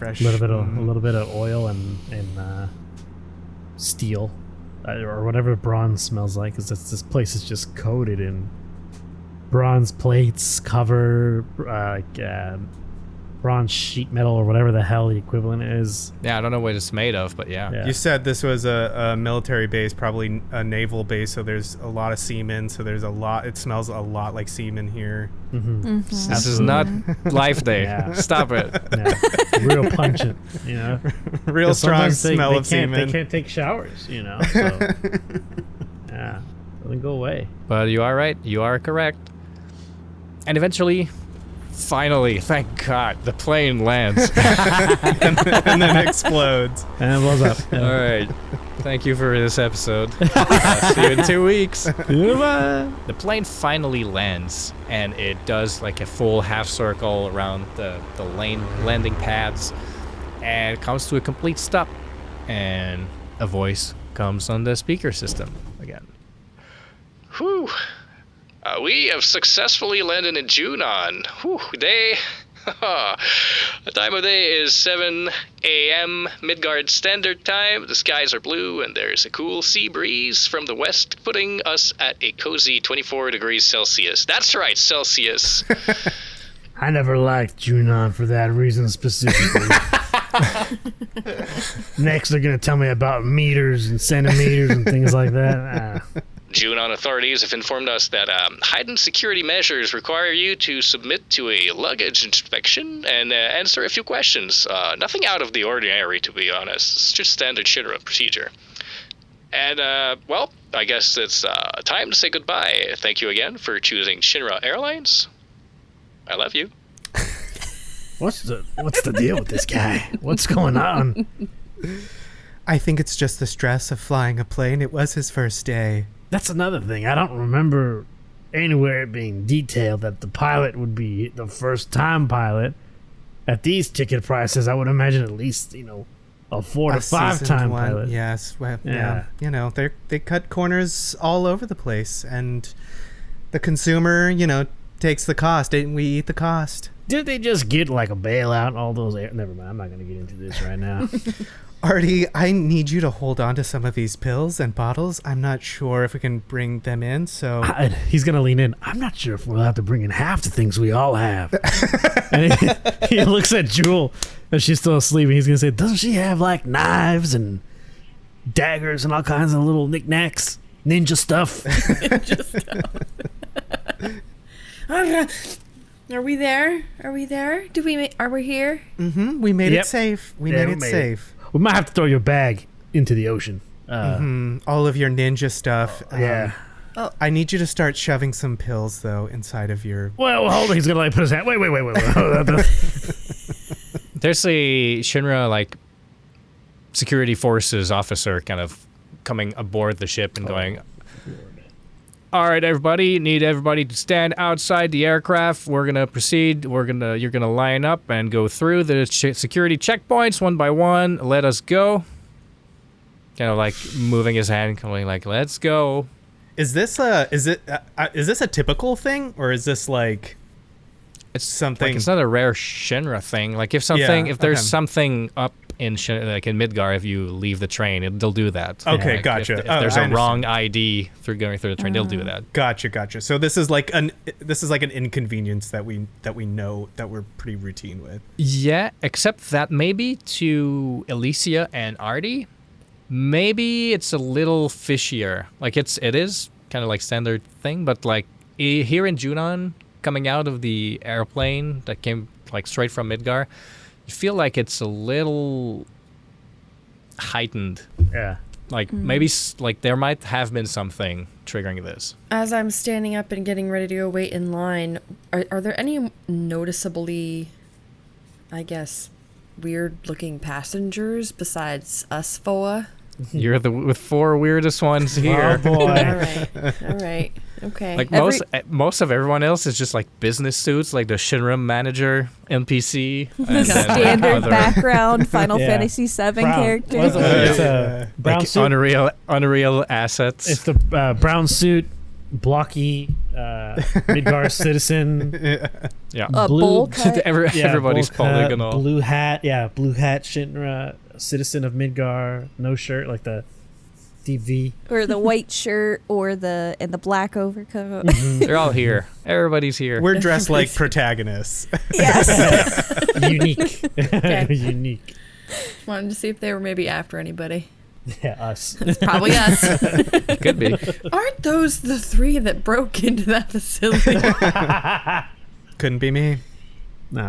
S1: fresh.
S3: A little bit of oil and steel, or whatever bronze smells like, because this place is just coated in bronze plates, cover, bronze sheet metal, or whatever the hell the equivalent is.
S4: Yeah, I don't know what it's made of, but yeah.
S1: You said this was a military base, probably a naval base, so there's a lot of seamen, so there's a lot, it smells a lot like seamen here.
S4: This is not Life Day.
S3: Yeah.
S4: Stop it.
S3: Yeah. Real pungent, you know.
S1: Real
S3: 'Cause
S1: strong
S3: sometimes
S1: smell of semen.
S3: They can't take showers, you know. So, yeah, doesn't go away.
S4: But you are right. You are correct. And eventually, finally, thank God, the plane lands.
S1: and then explodes.
S3: And it blows up.
S4: All right. Thank you for this episode. See you in 2 weeks.
S3: Goodbye.
S4: The plane finally lands, and it does like a full half circle around the landing pads, and comes to a complete stop. And a voice comes on the speaker system again.
S6: Whew. We have successfully landed in Junon. Whew, day. The time of day is 7 a.m. Midgard Standard Time. The skies are blue, and there's a cool sea breeze from the west, putting us at a cozy 24 degrees Celsius. That's right, Celsius.
S3: I never liked Junon for that reason specifically. Next, they're gonna tell me about meters and centimeters and things like that.
S6: Junon authorities have informed us that heightened security measures require you to submit to a luggage inspection and answer a few questions. Nothing out of the ordinary, to be honest. It's just standard Shinra procedure. And, well, I guess it's time to say goodbye. Thank you again for choosing Shinra Airlines. I love you.
S3: What's the deal with this guy? What's going on?
S1: I think it's just the stress of flying a plane. It was his first day.
S3: That's another thing. I don't remember anywhere it being detailed that the pilot would be the first-time pilot. At these ticket prices, I would imagine at least, you know, a 4 to 5 time pilot.
S1: Yes, well, yeah. You know, they cut corners all over the place, and the consumer, you know, takes the cost. Didn't we eat the cost?
S3: Did they just get like a bailout? All those never mind. I'm not going to get into this right now.
S1: Artie, I need you to hold on to some of these pills and bottles. I'm not sure if we can bring them in, so...
S3: He's going to lean in. I'm not sure if we'll have to bring in half the things we all have. And he looks at Jewel, And she's still asleep, and he's gonna say, "Doesn't she have like knives and daggers and all kinds of little knickknacks, ninja stuff?"
S2: Are we there? Are we there? Are we here?
S1: Mm-hmm. We made
S3: Yep.
S1: it safe. We
S3: Yeah,
S1: made
S3: we
S1: it
S3: made
S1: safe.
S3: We might have to throw your bag into the ocean.
S1: All of your ninja stuff.
S3: Yeah.
S1: I need you to start shoving some pills though inside of your.
S3: Well, hold on. He's gonna like put his hand. Wait.
S4: There's a Shinra like security forces officer kind of coming aboard the ship and going, "All right, everybody, need everybody to stand outside the aircraft. We're gonna proceed. You're gonna line up and go through the security checkpoints one by one. Let us go." Kind of like moving his hand, going like, "Let's go."
S1: Is this a typical thing, or is this like
S4: It's
S1: something?
S4: Like, it's not a rare Shinra thing. Like if there's
S1: okay.
S4: something up in like in Midgar, if you leave the train, they'll do that.
S1: Okay,
S4: Like,
S1: gotcha.
S4: If there's
S1: I
S4: a wrong ID through going through the train, they'll do that.
S1: Gotcha. So this is like an inconvenience that we know that we're pretty routine with.
S4: Yeah, except that maybe to Elysia and Artie, maybe it's a little fishier. Like it is kind of like standard thing, but like here in Junon, coming out of the airplane that came like straight from Midgar, you feel like it's a little heightened.
S3: Yeah.
S4: Like maybe like there might have been something triggering this.
S2: As I'm standing up and getting ready to go wait in line, are there any noticeably, I guess, weird-looking passengers besides us four?
S4: You're the 4 weirdest ones here.
S3: Oh boy.
S2: All right, okay.
S4: Like most of everyone else is just like business suits, like the Shinra manager, NPC, and then, like,
S5: Standard
S4: other,
S5: background Final
S3: Yeah.
S5: Fantasy VII character.
S3: What's it? It's a brown
S4: like
S3: suit.
S4: unreal assets.
S3: It's the brown suit, blocky Midgar citizen.
S4: yeah,
S5: A
S3: blue-
S5: bowl cut.
S4: Everybody's
S3: bowl cut,
S4: polygonal.
S3: Blue hat Shinra, citizen of Midgar, no shirt like the DV.
S5: Or the white shirt, or the black overcoat.
S4: They're all here. Everybody's here.
S1: We're dressed like protagonists.
S5: Yes.
S3: Unique. Unique.
S2: Wanted to see if they were maybe after anybody.
S3: Yeah, us.
S2: Probably us.
S4: Could be.
S2: Aren't those the 3 that broke into that facility?
S1: Couldn't be me.
S3: No.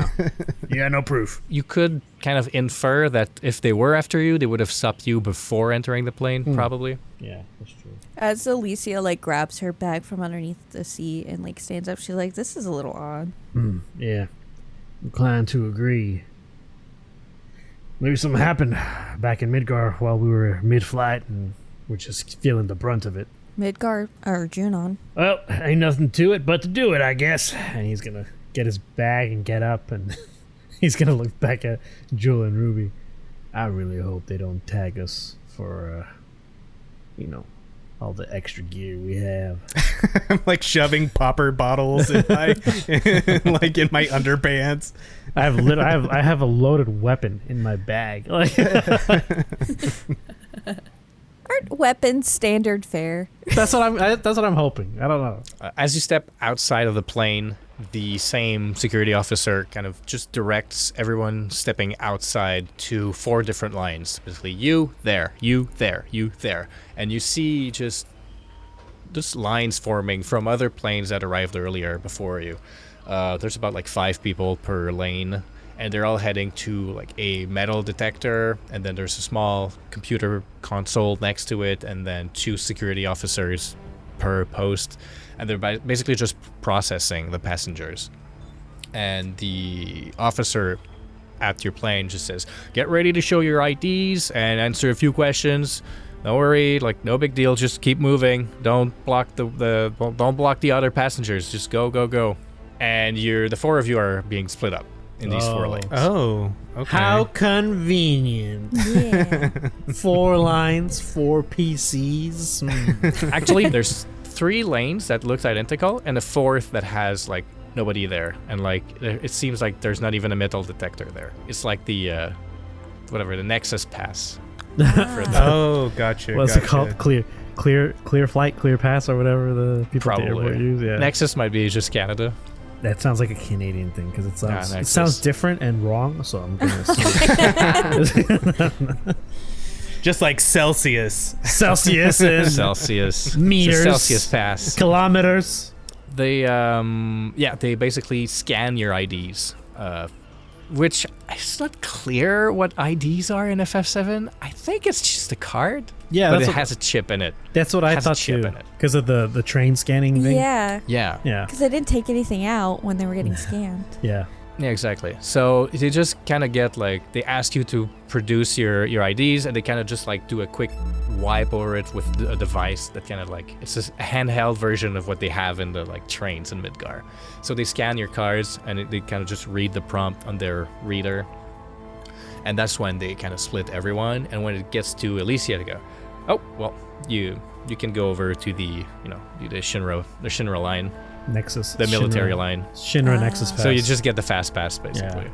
S3: You got no proof.
S4: You could kind of infer that if they were after you, they would have stopped you before entering the plane, probably.
S3: Yeah, that's true.
S5: As Elysia like grabs her bag from underneath the seat and like stands up, she's like, "This is a little odd."
S3: Yeah. Inclined to agree. Maybe something happened back in Midgar while we were mid-flight and we're just feeling the brunt of it.
S5: Midgar or Junon.
S3: Well, ain't nothing to it but to do it, I guess. And he's gonna get his bag and get up, and he's gonna look back at Jewel and Ruby. I really hope they don't tag us for, all the extra gear we have.
S1: I'm like shoving popper bottles in my like in my underpants.
S3: I have a loaded weapon in my bag. Like,
S5: Aren't weapons standard fare?
S3: that's what I'm hoping. I don't know.
S4: As you step outside of the plane, the same security officer kind of just directs everyone stepping outside to 4 different lines. Basically, you there, you there, you there. And you see just lines forming from other planes that arrived earlier before you. There's about like 5 people per lane, and they're all heading to like a metal detector, and then there's a small computer console next to it, and then 2 security officers per post, and they're basically just processing the passengers. And the officer at your plane just says, "Get ready to show your IDs and answer a few questions. Don't worry, like no big deal. Just keep moving. Don't block don't block the other passengers. Just go." And the 4 of you are being split up in these 4 lanes.
S1: Oh, okay.
S3: How convenient.
S5: Yeah.
S3: 4 lines, 4 PCs.
S4: Actually, there's 3 lanes that looks identical, and a 4th that has like nobody there, and like it seems like there's not even a metal detector there. It's like the the Nexus pass. For the,
S1: Oh, gotcha.
S3: What's
S1: gotcha.
S3: it called? Clear flight, clear pass, or whatever the people at the airport
S4: Probably.
S3: use. Yeah.
S4: Nexus might be just Canada.
S3: That sounds like a Canadian thing because it sounds
S4: Nexus.
S3: different and wrong. So I'm gonna assume
S1: Just like Celsius.
S3: Celsius and
S4: Celsius.
S3: meters,
S4: It's a Celsius pass.
S3: kilometers.
S4: They they basically scan your IDs, which it's not clear what IDs are in FF7. I think it's just a card.
S3: Yeah,
S4: but
S3: that's
S4: it
S3: what-
S4: has a chip in it.
S3: That's what I
S4: Has a
S3: thought
S4: chip
S3: too,
S4: in it.
S3: because of the train scanning thing.
S5: Yeah,
S4: Yeah.
S3: Yeah.
S5: because I didn't take anything out when they were getting scanned.
S3: Yeah.
S4: Yeah, exactly. So they just kind of get like, they ask you to produce your IDs, and they kind of just like do a quick wipe over it with a device that kind of like, it's just a handheld version of what they have in the like trains in Midgar. So they scan your cards, and they kind of just read the prompt on their reader. And that's when they kind of split everyone. And when it gets to Elysia, they go, oh, well, you can go over to the Shinra line,
S3: Nexus.
S4: the military
S3: Shinra-
S4: line.
S3: Shinra Nexus Pass.
S4: So you just get the fast pass, basically.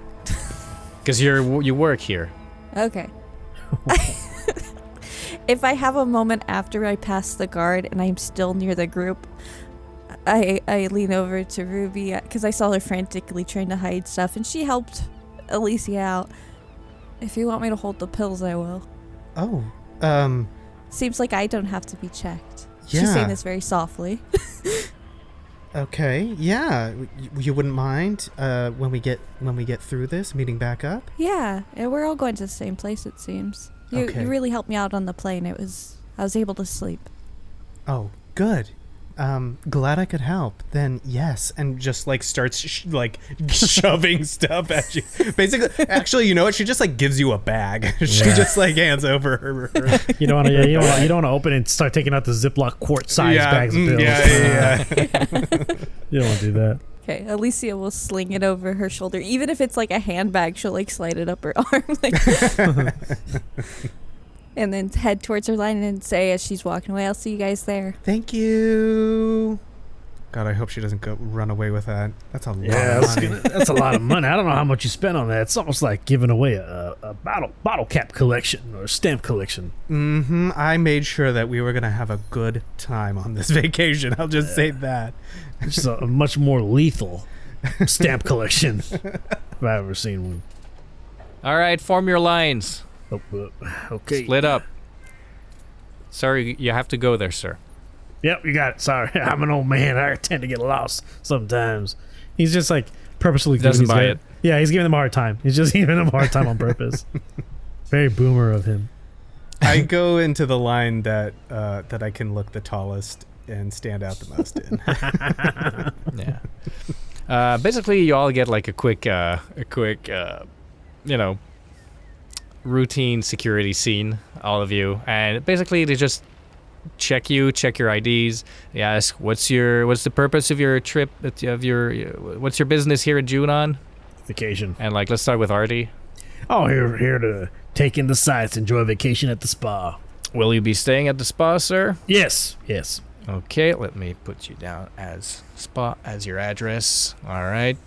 S4: Because you work here.
S5: Okay. If I have a moment after I pass the guard and I'm still near the group, I lean over to Ruby because I saw her frantically trying to hide stuff, and she helped Elysia out. If you want me to hold the pills, I will.
S1: Oh,
S5: Seems like I don't have to be checked.
S1: Yeah.
S5: She's saying this very softly.
S1: okay. Yeah, you wouldn't mind when we get through this meeting back up?
S5: Yeah, and we're all going to the same place, it seems. You
S1: Okay.
S5: really helped me out on the plane. I was able to sleep.
S1: Oh, good. Glad I could help. Then yes, and just like starts shoving stuff at you. Basically, actually, you know what? She just like gives you a bag. She
S3: Yeah.
S1: just like hands over her.
S3: You don't want to. You don't want to open it and start taking out the Ziploc quart-sized bags of pills.
S1: Yeah.
S3: You don't want to do that.
S5: Okay, Elysia will sling it over her shoulder. Even if it's like a handbag, she'll like slide it up her arm. And then head towards her line and say as she's walking away, I'll see you guys there.
S1: Thank you. God, I hope she doesn't run away with that. That's a lot
S3: Yeah,
S1: of money.
S3: that's a lot of money. I don't know how much you spent on that. It's almost like giving away a bottle cap collection or a stamp collection.
S1: Mm-hmm. I made sure that we were gonna have a good time on this vacation. I'll just say that.
S3: It's just a much more lethal stamp collection if I've ever seen one.
S4: All right, form your lines.
S3: Oh, okay.
S4: Split up. Sorry, you have to go there, sir.
S3: Yep, you got it. Sorry, I'm an old man. I tend to get lost sometimes. He's just like purposely
S4: Doesn't
S3: giving
S4: buy
S3: these
S4: it.
S3: guys- Yeah, he's giving them a hard time. He's just giving them a hard time on purpose. Very boomer of him.
S1: I go into the line that I can look the tallest and stand out the most in.
S4: Yeah. Basically, you all get like a quick, routine security scene, all of you, and basically they just check your IDs. They ask, what's the purpose of your trip? What's your business here in Junon?
S3: Vacation.
S4: And like, let's start with Artie.
S3: Oh, here to take in the sights, enjoy a vacation at the spa.
S4: Will you be staying at the spa, sir?
S3: Yes.
S4: Okay, let me put you down as spa as your address. All right.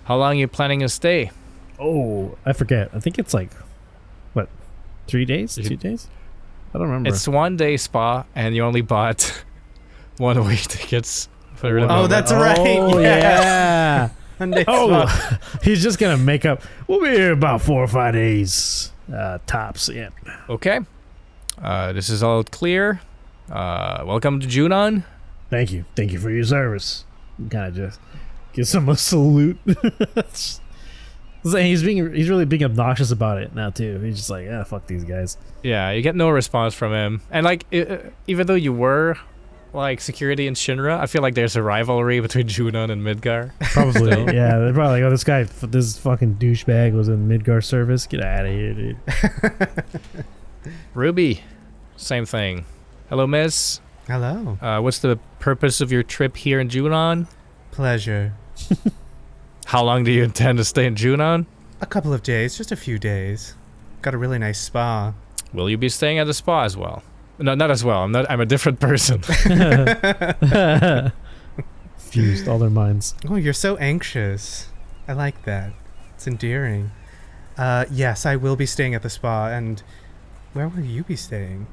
S4: How long are you planning to stay?
S3: Oh, I forget. I think it's like, what, 3 days? 2 days? I don't remember.
S4: It's 1 day spa, and you only bought 1 away tickets. For the
S1: Oh,
S4: moment.
S1: that's right.
S3: Oh, yeah.
S1: Monday
S3: Oh,
S1: swap.
S3: he's just going to make up. We'll be here about 4 or 5 days, tops. Yeah.
S4: Okay. This is all clear. Welcome to Junon.
S3: Thank you. Thank you for your service. Kind of just gives him a salute. He's really being obnoxious about it now too. He's just like, fuck these guys.
S4: Yeah, you get no response from him. And like, even though you were like security in Shinra, I feel like there's a rivalry between Junon and Midgar.
S3: Probably,
S4: Still.
S3: yeah. They're probably like, this fucking douchebag was in Midgar service. Get out of here, dude.
S4: Ruby, same thing. Hello, miss.
S1: Hello.
S4: What's the purpose of your trip here in Junon?
S1: Pleasure.
S4: How long do you intend to stay in Junon?
S1: A couple of days, just a few days. Got a really nice spa.
S4: Will you be staying at the spa as well? No, not as well. I'm a different person.
S3: Fused all their minds.
S1: Oh, you're so anxious. I like that. It's endearing. Yes, I will be staying at the spa, and where will you be staying?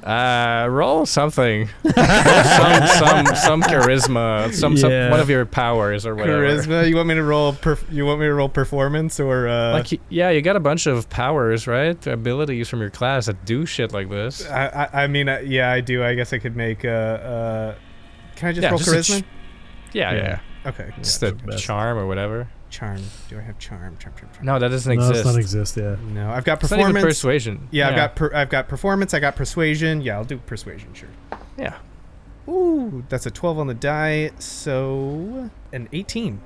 S4: Roll something. some charisma, some one of your powers or whatever.
S1: Charisma. You want me to roll? You want me to roll performance or?
S4: You got a bunch of powers, right? Abilities from your class that do shit like this.
S1: I mean, yeah, I do. I guess I could make can I just roll charisma?
S4: Yeah.
S1: Okay.
S4: Just a charm or whatever.
S1: Charm. Do I have charm? Charm.
S4: No, that doesn't
S3: No,
S4: exist.
S3: it doesn't exist. Yeah.
S1: No, I've got
S4: It's not
S1: performance.
S4: even persuasion.
S1: Yeah, I've got performance. I got persuasion. Yeah, I'll do persuasion. Sure.
S4: Yeah.
S1: Ooh, that's a 12 on the die. So an 18.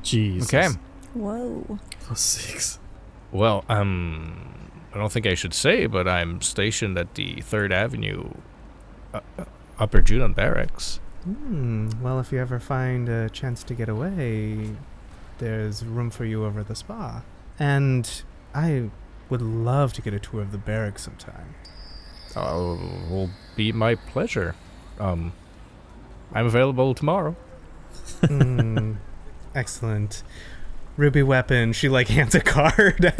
S3: Jesus.
S4: Okay.
S5: Whoa.
S3: +6.
S4: Well, I don't think I should say, but I'm stationed at the 3rd Avenue Upper Junon Barracks.
S1: Well, if you ever find a chance to get away, there's room for you over the spa. And I would love to get a tour of the barracks sometime.
S4: Will be my pleasure. I'm available tomorrow.
S1: Excellent. Ruby Weapon. She hands a card.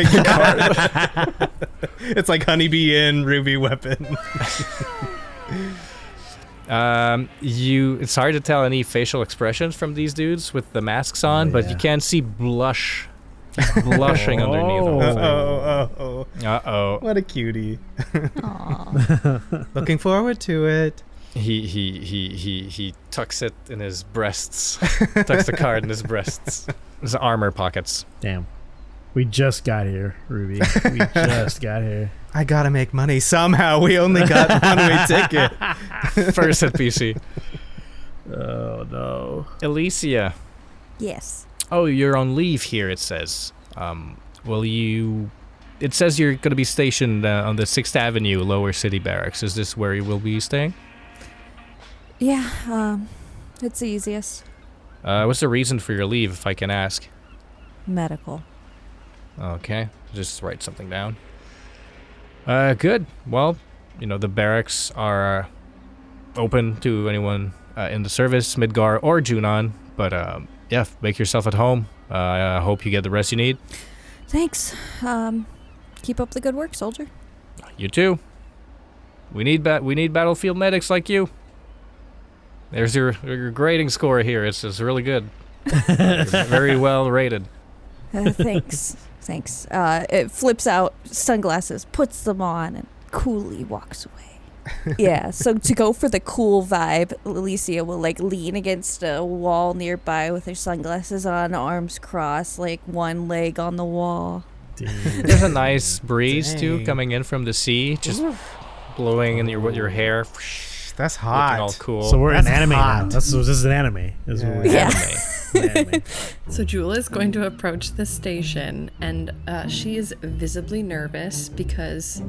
S1: It's like Honeybee Inn, Ruby Weapon.
S4: It's hard to tell any facial expressions from these dudes with the masks on, but you can see blush. He's blushing underneath them. Uh-oh.
S1: What a cutie. Looking forward to it.
S4: He tucks it in his breasts. Tucks the card in his breasts. His armor pockets.
S3: Damn. We just got here, Ruby. We just got here.
S1: I gotta make money somehow. We only got one-way ticket.
S4: First at PC.
S3: Oh, no.
S4: Elysia.
S5: Yes.
S4: Oh, you're on leave here, it says. It says you're going to be stationed on the 6th Avenue Lower City Barracks. Is this where you will be staying?
S5: Yeah, it's the easiest.
S4: What's the reason for your leave, if I can ask?
S5: Medical.
S4: Okay, just write something down. Good. Well, the barracks are open to anyone in the service, Midgar or Junon. But, make yourself at home. I hope you get the rest you need.
S5: Thanks. Keep up the good work, soldier.
S4: You too. We need battlefield medics like you. There's your grading score here. It's really good. Very well rated.
S5: Thanks. Thanks. It flips out sunglasses, puts them on, and coolly walks away. Yeah, so to go for the cool vibe, Elysia will lean against a wall nearby with her sunglasses on, arms crossed, one leg on the wall.
S4: There's a nice breeze too
S1: Dang.
S4: coming in from the sea, just blowing in your hair.
S1: That's
S4: Looking
S1: hot.
S4: all cool.
S3: So we're in
S1: That's
S3: anime
S1: hot.
S3: now. This is an anime. This is what we're
S5: Yeah.
S3: anime.
S2: So Jewel is going to approach the station, and she is visibly nervous because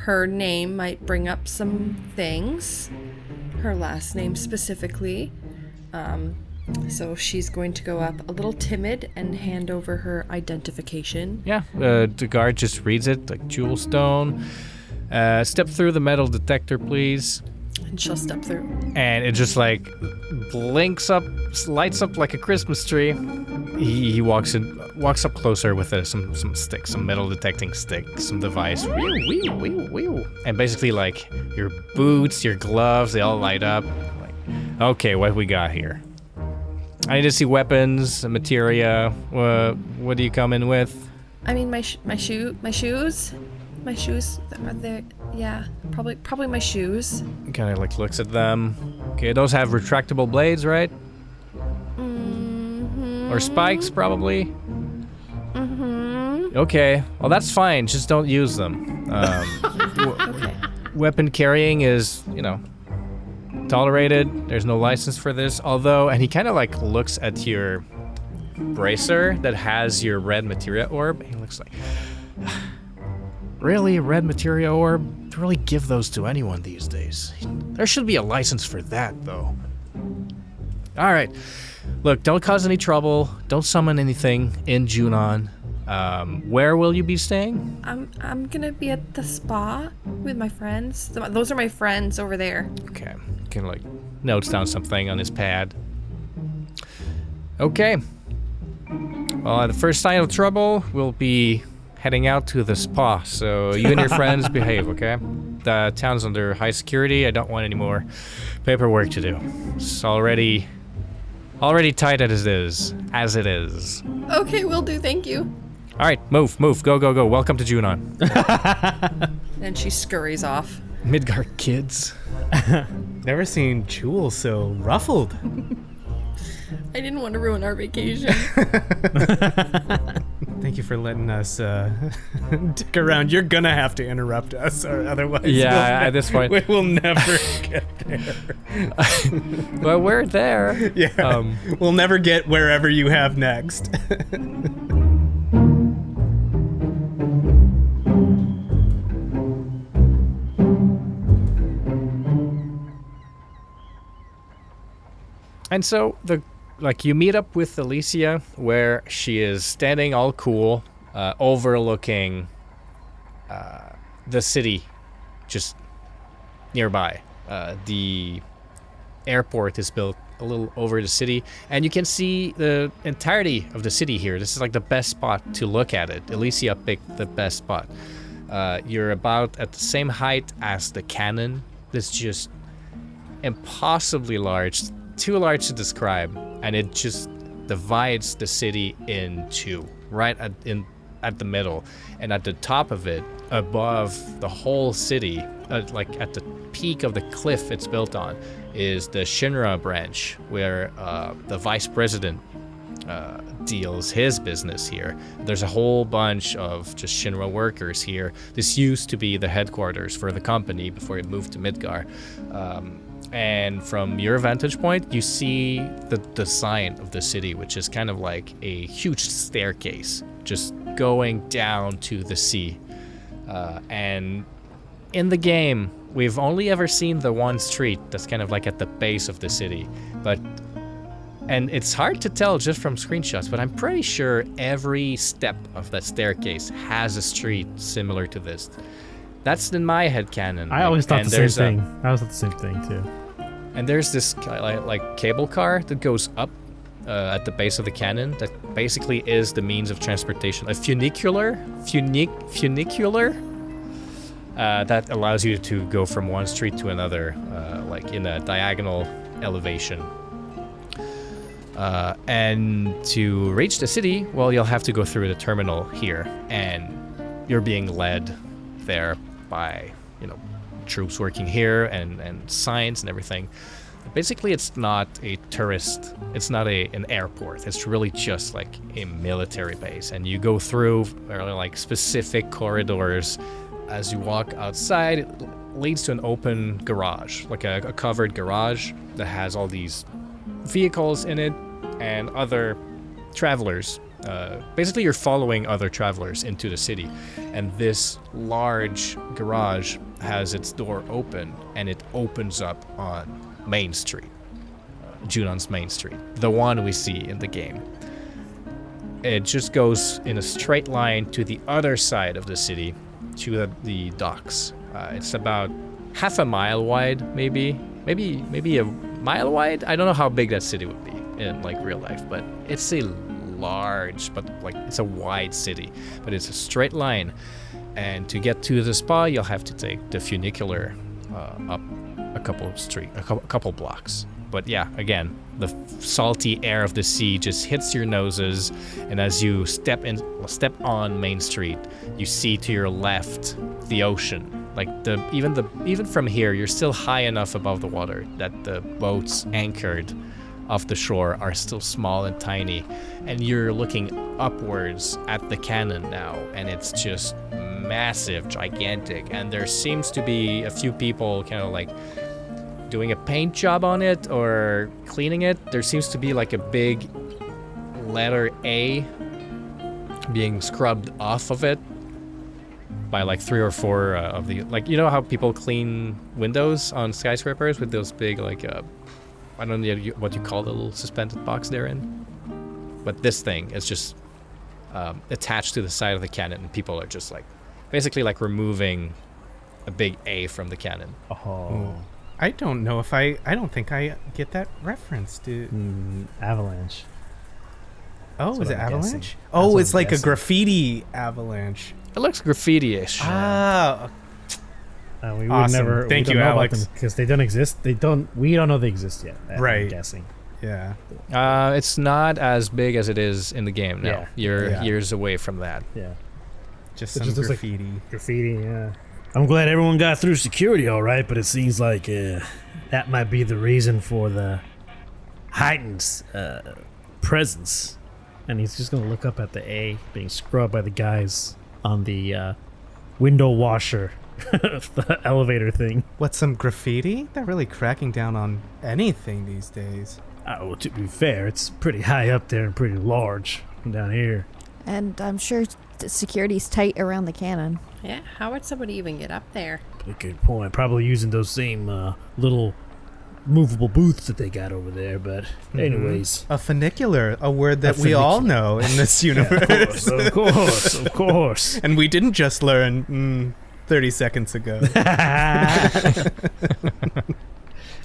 S2: her name might bring up some things. Her last name specifically. So she's going to go up a little timid and hand over her identification.
S4: Yeah, the guard just reads it like Jewel Stone. Step through the metal detector, please.
S2: And she'll step through.
S4: And it just blinks up, lights up like a Christmas tree. He walks up closer with some stick, some metal detecting stick, some device. And basically your boots, your gloves, they all light up. Okay, what we got here? I need to see weapons, materia. What do you come in with?
S2: I mean, my shoes. My shoes are there. Yeah, probably my shoes.
S4: Kind of looks at them. Okay, those have retractable blades, right?
S2: Mm-hmm.
S4: Or spikes, probably.
S2: Mm-hmm.
S4: Okay, well that's fine. Just don't use them.
S2: Okay.
S4: Weapon carrying is, tolerated. There's no license for this. Although, and he kind of looks at your bracer that has your red materia orb. He looks like, really, a red materia orb? To really give those to anyone these days? There should be a license for that, though. All right. Look, don't cause any trouble. Don't summon anything in Junon. Where will you be staying?
S2: I'm gonna be at the spa with my friends. Those are my friends over there.
S4: Okay. Kind of notes down something on his pad. Okay. Well, at the first sign of trouble, we'll be heading out to the spa. So you and your friends behave, okay? The town's under high security. I don't want any more paperwork to do. It's already tight as it is.
S2: Okay, will do. Thank you.
S4: All right, move. Go. Welcome to Junon.
S2: And she scurries off.
S4: Midgar kids.
S1: Never seen Jewel so ruffled.
S2: I didn't want to ruin our vacation.
S1: Thank you for letting us dick around. You're gonna have to interrupt us, or otherwise,
S4: At this point,
S1: we will never get there.
S4: Well, we're there.
S1: Yeah, we'll never get wherever you have next.
S4: And so you meet up with Elysia, where she is standing all cool, overlooking the city, just nearby. The airport is built a little over the city, and you can see the entirety of the city here. This is like the best spot to look at it. Elysia picked the best spot. You're about at the same height as the cannon. That's just impossibly large. Too large to describe, and it just divides the city in two, right at the middle, and at the top of it, above the whole city, like at the peak of the cliff it's built on, is the Shinra branch, where the vice president deals his business here. There's a whole bunch of just Shinra workers here. This used to be the headquarters for the company before it moved to Midgar. And from your vantage point, you see the design of the city, which is kind of like a huge staircase just going down to the sea. And in the game, we've only ever seen the one street that's kind of like at the base of the city. And it's hard to tell just from screenshots, but I'm pretty sure every step of that staircase has a street similar to this. That's in my headcanon.
S3: I always thought the same thing. I always thought the same thing too.
S4: And there's this like cable car that goes up at the base of the cannon that basically is the means of transportation. A funicular that allows you to go from one street to another, like in a diagonal elevation. And to reach the city, well, you'll have to go through the terminal here, and you're being led there by, troops working here and signs and everything. Basically, it's not a tourist, it's not an airport. It's really just like a military base, and you go through like specific corridors. As you walk outside, it leads to an open garage, like a covered garage that has all these vehicles in it and other travelers. Basically, you're following other travelers into the city, and this large garage has its door open, and it opens up on Main Street, Junon's Main Street, the one we see in the game. It just goes in a straight line to the other side of the city, to the docks. It's about half a mile wide, maybe a mile wide. I don't know how big that city would be in like real life, but it's a large, but like it's a wide city, but it's a straight line. And to get to the spa, you'll have to take the funicular up a couple blocks. But yeah, again, the salty air of the sea just hits your noses, and as you step on Main Street, you see to your left the ocean. Like even from here, you're still high enough above the water that the boats anchored off the shore are still small and tiny, and you're looking upwards at the cannon now, and it's just massive, gigantic, and there seems to be a few people kind of like doing a paint job on it or cleaning it. There seems to be like a big letter A being scrubbed off of it by like 3 or 4 of the, like, you know how people clean windows on skyscrapers with those big like I don't know what you call the little suspended box they're in, but this thing is just attached to the side of the cannon, and people are just like basically like removing a big A from the cannon.
S1: Oh. I don't know if I don't think I get that reference, dude.
S3: Avalanche.
S1: Oh, is it avalanche?
S3: Guessing.
S1: Oh, it's like a graffiti avalanche.
S4: It looks graffiti-ish.
S1: Ah, okay.
S4: Okay.
S1: Okay.
S4: It looks graffiti-ish.
S1: Ah,
S3: We would
S1: Awesome.
S3: never.
S1: Thank
S3: we
S1: you,
S3: don't know about
S1: Alex.
S3: them because they don't exist. We don't know they exist yet.
S1: Right.
S3: I'm guessing.
S1: Yeah.
S4: It's not as big as it is in the game now.
S3: Yeah.
S4: You're
S1: Yeah.
S4: years away from that.
S3: Yeah.
S1: Just
S3: It
S1: some
S3: just looks like-
S1: graffiti.
S3: Graffiti. Yeah. I'm glad everyone got through security all right, but it seems like that might be the reason for the heightened presence. And he's just gonna look up at the A being scrubbed by the guys on the window washer, the elevator thing.
S1: What's some graffiti? They're really cracking down on anything these days.
S3: Well, to be fair, it's pretty high up there and pretty large down here.
S5: And I'm sure the security's tight around the cannon.
S2: Yeah, how would somebody even get up there?
S3: A good point. Probably using those same little movable booths that they got over there. But anyways,
S1: A funicular, a word that
S3: A
S1: we all
S3: funicular.
S1: know in this universe.
S3: of course.
S1: And we didn't just learn 30 seconds ago.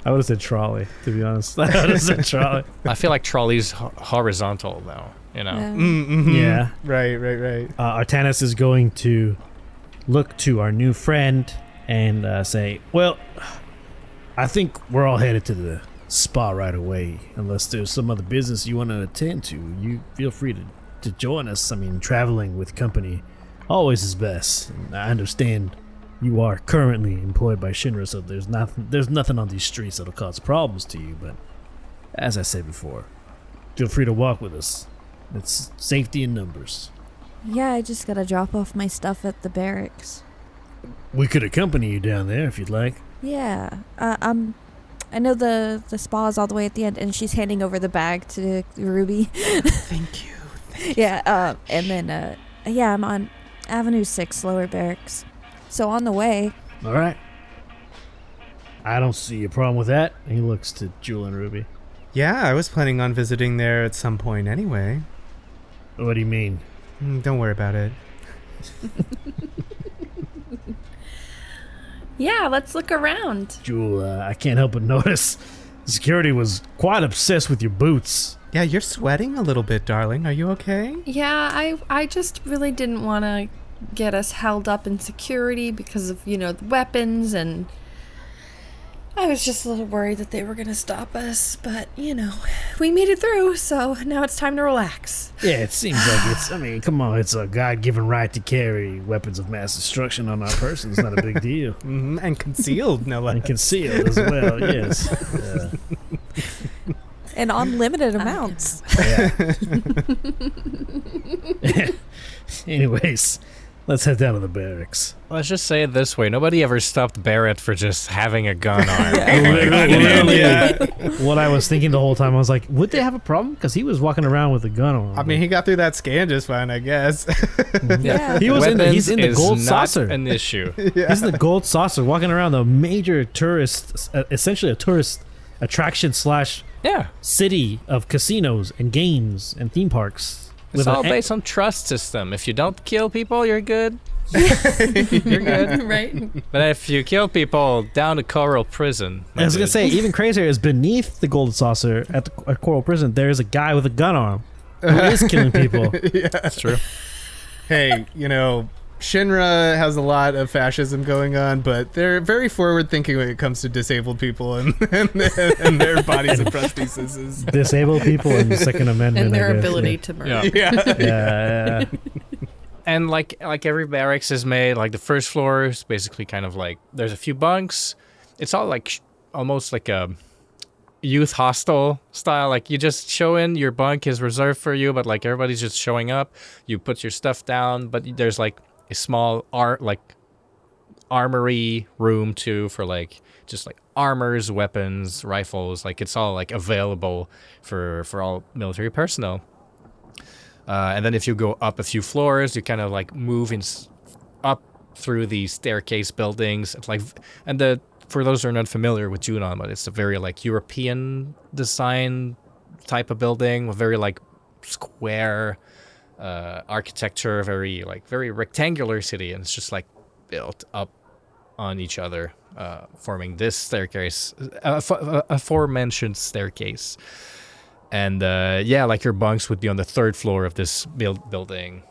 S3: I would have said trolley, to be honest. I would have said trolley.
S4: I feel like trolley's horizontal though. You know.
S1: Mm-hmm.
S3: Yeah.
S1: Right.
S3: Artanis is going to look to our new friend and say, well, I think we're all headed to the spa right away. Unless there's some other business you want to attend to, you feel free to join us. I mean, traveling with company always is best. And I understand you are currently employed by Shinra, so there's nothing on these streets that'll cause problems to you. But as I said before, feel free to walk with us. It's safety in numbers.
S5: Yeah, I just gotta drop off my stuff at the barracks.
S3: We could accompany you down there if you'd like.
S5: Yeah. I know the spa is all the way at the end, and she's handing over the bag to Ruby.
S1: Thank you.
S5: Yeah. And then I'm on Avenue 6, Lower Barracks. So on the way.
S3: All right. I don't see a problem with that. He looks to Jewel and Ruby.
S1: Yeah, I was planning on visiting there at some point anyway.
S3: What do you mean?
S1: Don't worry about it.
S2: Yeah, let's look around.
S3: Jewel, I can't help but notice security was quite obsessed with your boots.
S1: Yeah, you're sweating a little bit, darling. Are you okay?
S2: Yeah, I just really didn't want to get us held up in security because of, the weapons, and I was just a little worried that they were going to stop us, but, we made it through, so now it's time to relax.
S3: Yeah, it seems like come on, it's a God-given right to carry weapons of mass destruction on our person. It's not a big deal.
S1: And concealed, no less.
S3: And concealed as well, yes.
S5: And unlimited amounts.
S3: Yeah. Anyways, let's head down to the barracks.
S4: Let's just say it this way: nobody ever stopped Barrett for just having a gun arm.
S3: Literally, what I was thinking the whole time, I was like, would they have a problem? Because he was walking around with a gun on.
S1: I mean, he got through that scan just fine, I guess.
S5: Yeah.
S3: he's in the
S4: is
S3: gold
S4: not
S3: saucer.
S4: an issue.
S3: He's in the gold saucer, walking around the major tourist, essentially a tourist attraction /
S4: Yeah.
S3: city of casinos and games and theme parks.
S4: It's all
S3: an-
S4: based on trust system. If you don't kill people, you're good. You're good.
S2: Right?
S4: But if you kill people, down to Coral Prison.
S3: I was gonna say, even crazier is beneath the gold saucer at Coral Prison. There is a guy with a gun arm who is killing people.
S4: That's true.
S1: Hey, Shinra has a lot of fascism going on, but they're very forward-thinking when it comes to disabled people and their bodies and prostheses.
S3: Disabled people and the Second Amendment.
S2: And their
S3: I guess,
S2: ability to murder.
S4: Yeah.
S3: Yeah.
S4: And like every barracks is made, like the first floor is basically kind of like there's a few bunks. It's all like almost like a youth hostel style. Like you just show in, your bunk is reserved for you, but like everybody's just showing up. You put your stuff down, but there's like a small armory room too for like just like armors, weapons, rifles. Like it's all like available for all military personnel. And then if you go up a few floors, you kind of like move up through the staircase buildings. It's like, and for those who are not familiar with Junon, but it's a very like European design type of building, a very like square architecture, very rectangular city, and it's just like built up on each other, forming this staircase, aforementioned staircase. And like your bunks would be on the third floor of this building.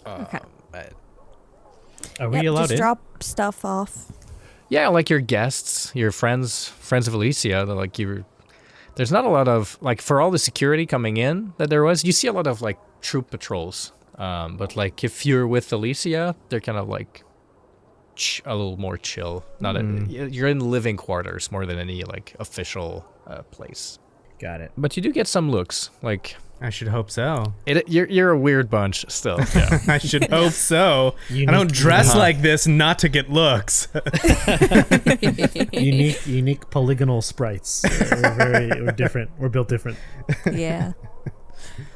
S5: Okay.
S3: Are we allowed
S5: just
S3: in?
S5: drop stuff off.
S4: Yeah, like your guests, your friends of Elysia, they're like there's not a lot of, like, for all the security coming in that there was, you see a lot of, like, troop patrols. But, like, if you're with Elysia, they're kind of, like, a little more chill. You're in living quarters more than any, like, official place.
S3: Got it.
S4: But you do get some looks, like...
S1: I should hope so.
S4: You're a weird bunch still. Yeah.
S1: I should hope so. I don't dress like this not to get looks.
S3: unique polygonal sprites. We're different. We're built different.
S5: Yeah.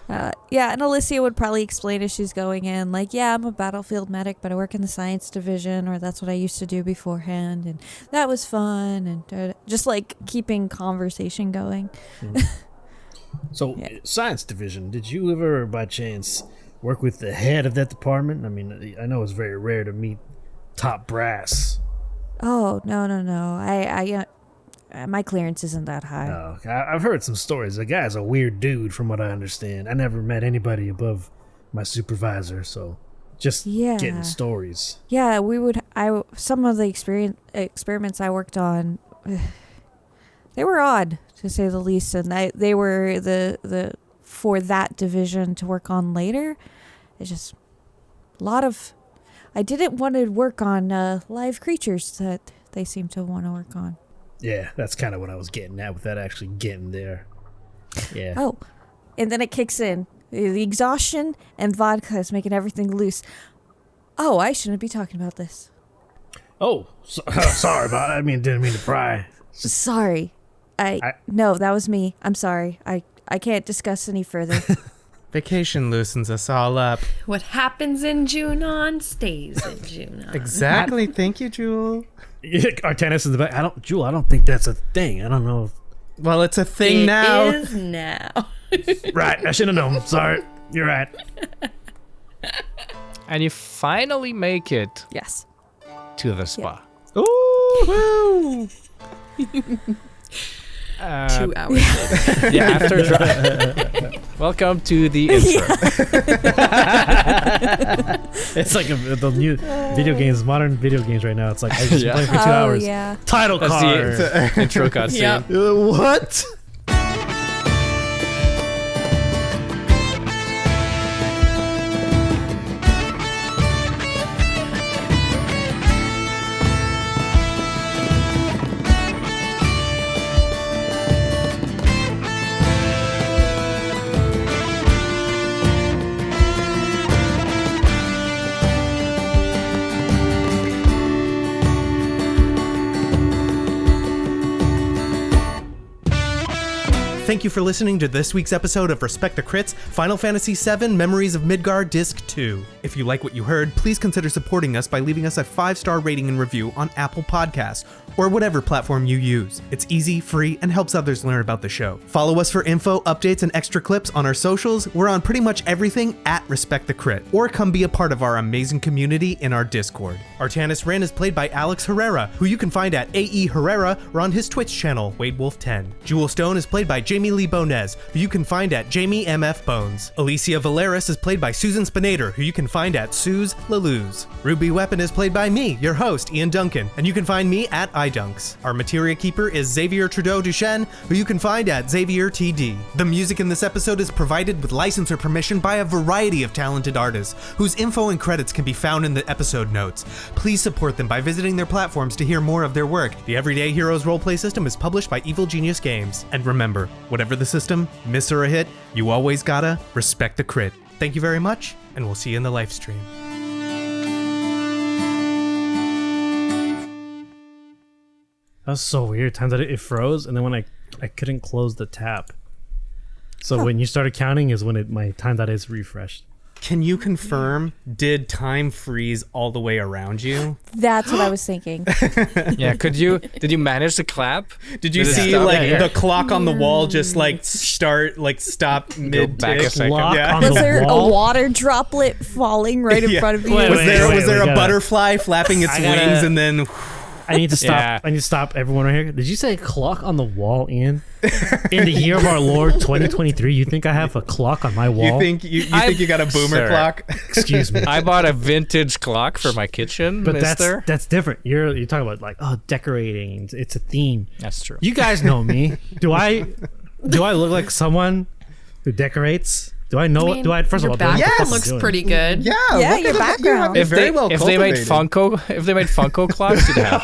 S5: And Elysia would probably explain as she's going in, like, yeah, I'm a battlefield medic, but I work in the science division, or that's what I used to do beforehand, and that was fun, and just, like, keeping conversation going.
S3: So, science division, did you ever, by chance, work with the head of that department? I mean, I know it's very rare to meet top brass.
S5: Oh, no. I my clearance isn't that high.
S3: No, I've heard some stories. The guy's a weird dude, from what I understand. I never met anybody above my supervisor, so just getting stories.
S5: Yeah, some of the experiments I worked on, they were odd, to say the least, and they were the for that division to work on later. It's just a lot of... I didn't want to work on live creatures that they seem to want to work on.
S3: Yeah, that's kind of what I was getting at without actually getting there. Yeah.
S5: Oh, and then it kicks in. The exhaustion and vodka is making everything loose. Oh, I shouldn't be talking about this.
S3: Oh, sorry about it. Didn't mean to pry.
S5: Sorry. No, that was me. I'm sorry. I can't discuss any further.
S1: Vacation loosens us all up.
S2: What happens in Junon stays in Junon.
S1: Exactly. Thank you, Jewel.
S3: Artanis in the back. I don't think that's a thing. I don't know.
S1: Well, it's a thing now.
S2: It is now.
S3: Right. I should have known. Sorry. You're right.
S4: And you finally make it
S5: Yes.
S4: to the spa.
S1: Ooh, woo.
S2: 2 hours later.
S4: Yeah, after welcome to the intro.
S3: It's like the new video games, modern video games right now. It's like I just playing for 2 hours.
S5: Yeah.
S3: Title
S4: That's
S3: card.
S4: the intro cutscene.
S2: Yep.
S1: What? Thank you for listening to this week's episode of Respect the Crits, Final Fantasy VII Memories of Midgar Disc 2. If you like what you heard, please consider supporting us by leaving us a 5-star rating and review on Apple Podcasts, or whatever platform you use. It's easy, free, and helps others learn about the show. Follow us for info, updates, and extra clips on our socials. We're on pretty much everything at Respect the Crit, or come be a part of our amazing community in our Discord. Artanis Rinn is played by Alex Herrera, who you can find at AE Herrera or on his Twitch channel, WadeWolf10. Jewel Stone is played by Jamie Lee-Bonés, who you can find at Jamie MF Bones. Elysia Valerius is played by Susan Spenader, who you can find at Suze Laluz. Ruby Weapon is played by me, your host, Ian Duncan, and you can find me at iDunks. Our Materia Keeper is Xavier Trudeau-Deschênes, who you can find at XavierTD. The music in this episode is provided with license or permission by a variety of talented artists, whose info and credits can be found in the episode notes. Please support them by visiting their platforms to hear more of their work. The Everyday Heroes roleplay system is published by Evil Genius Games. And remember, whatever the system, miss or a hit, you always gotta respect the crit. Thank you very much, and we'll see you in the live stream.
S3: That was so weird. Times that it froze, and then when I couldn't close the tab. So when you started counting is when my time that is refreshed.
S1: Can you confirm, did time freeze all the way around you?
S5: That's what I was thinking.
S4: Yeah, did you manage to clap?
S1: Did you
S4: Did it
S1: see
S4: stop?
S1: like
S4: Yeah.
S1: the clock on the wall just like stop mid
S4: back a
S1: tick?
S4: second.
S3: Clock
S1: Yeah.
S3: on
S5: Was
S3: the
S5: there a
S3: wall?
S5: water droplet falling right in
S1: Yeah.
S5: front of you?
S3: Wait,
S1: Was there
S3: wait,
S1: a
S3: we gotta-
S1: butterfly flapping its
S3: I gotta-
S1: wings and then
S3: I need to stop.
S4: Yeah.
S3: I need to stop everyone right here. Did you say clock on the wall, Ian? In the year of our Lord 2023, you think I have a clock on my wall?
S1: You think you got a boomer
S4: Sir.
S1: clock?
S3: Excuse me.
S4: I bought a vintage clock for my kitchen,
S3: But
S4: mister.
S3: that's different. You're talking about like decorating. It's a theme.
S4: That's true.
S3: You guys know me. Do I look like someone who decorates? Do I know? Do I first of all? Do I know what the
S2: background
S3: fuck I'm
S2: looks
S3: doing?
S2: pretty good.
S1: Yeah,
S5: Yeah,
S1: look
S5: your
S1: at that. You have
S5: background.
S1: it
S4: if
S1: very
S4: they
S1: well
S4: if they made
S1: cultivated.
S4: Funko clocks, you'd have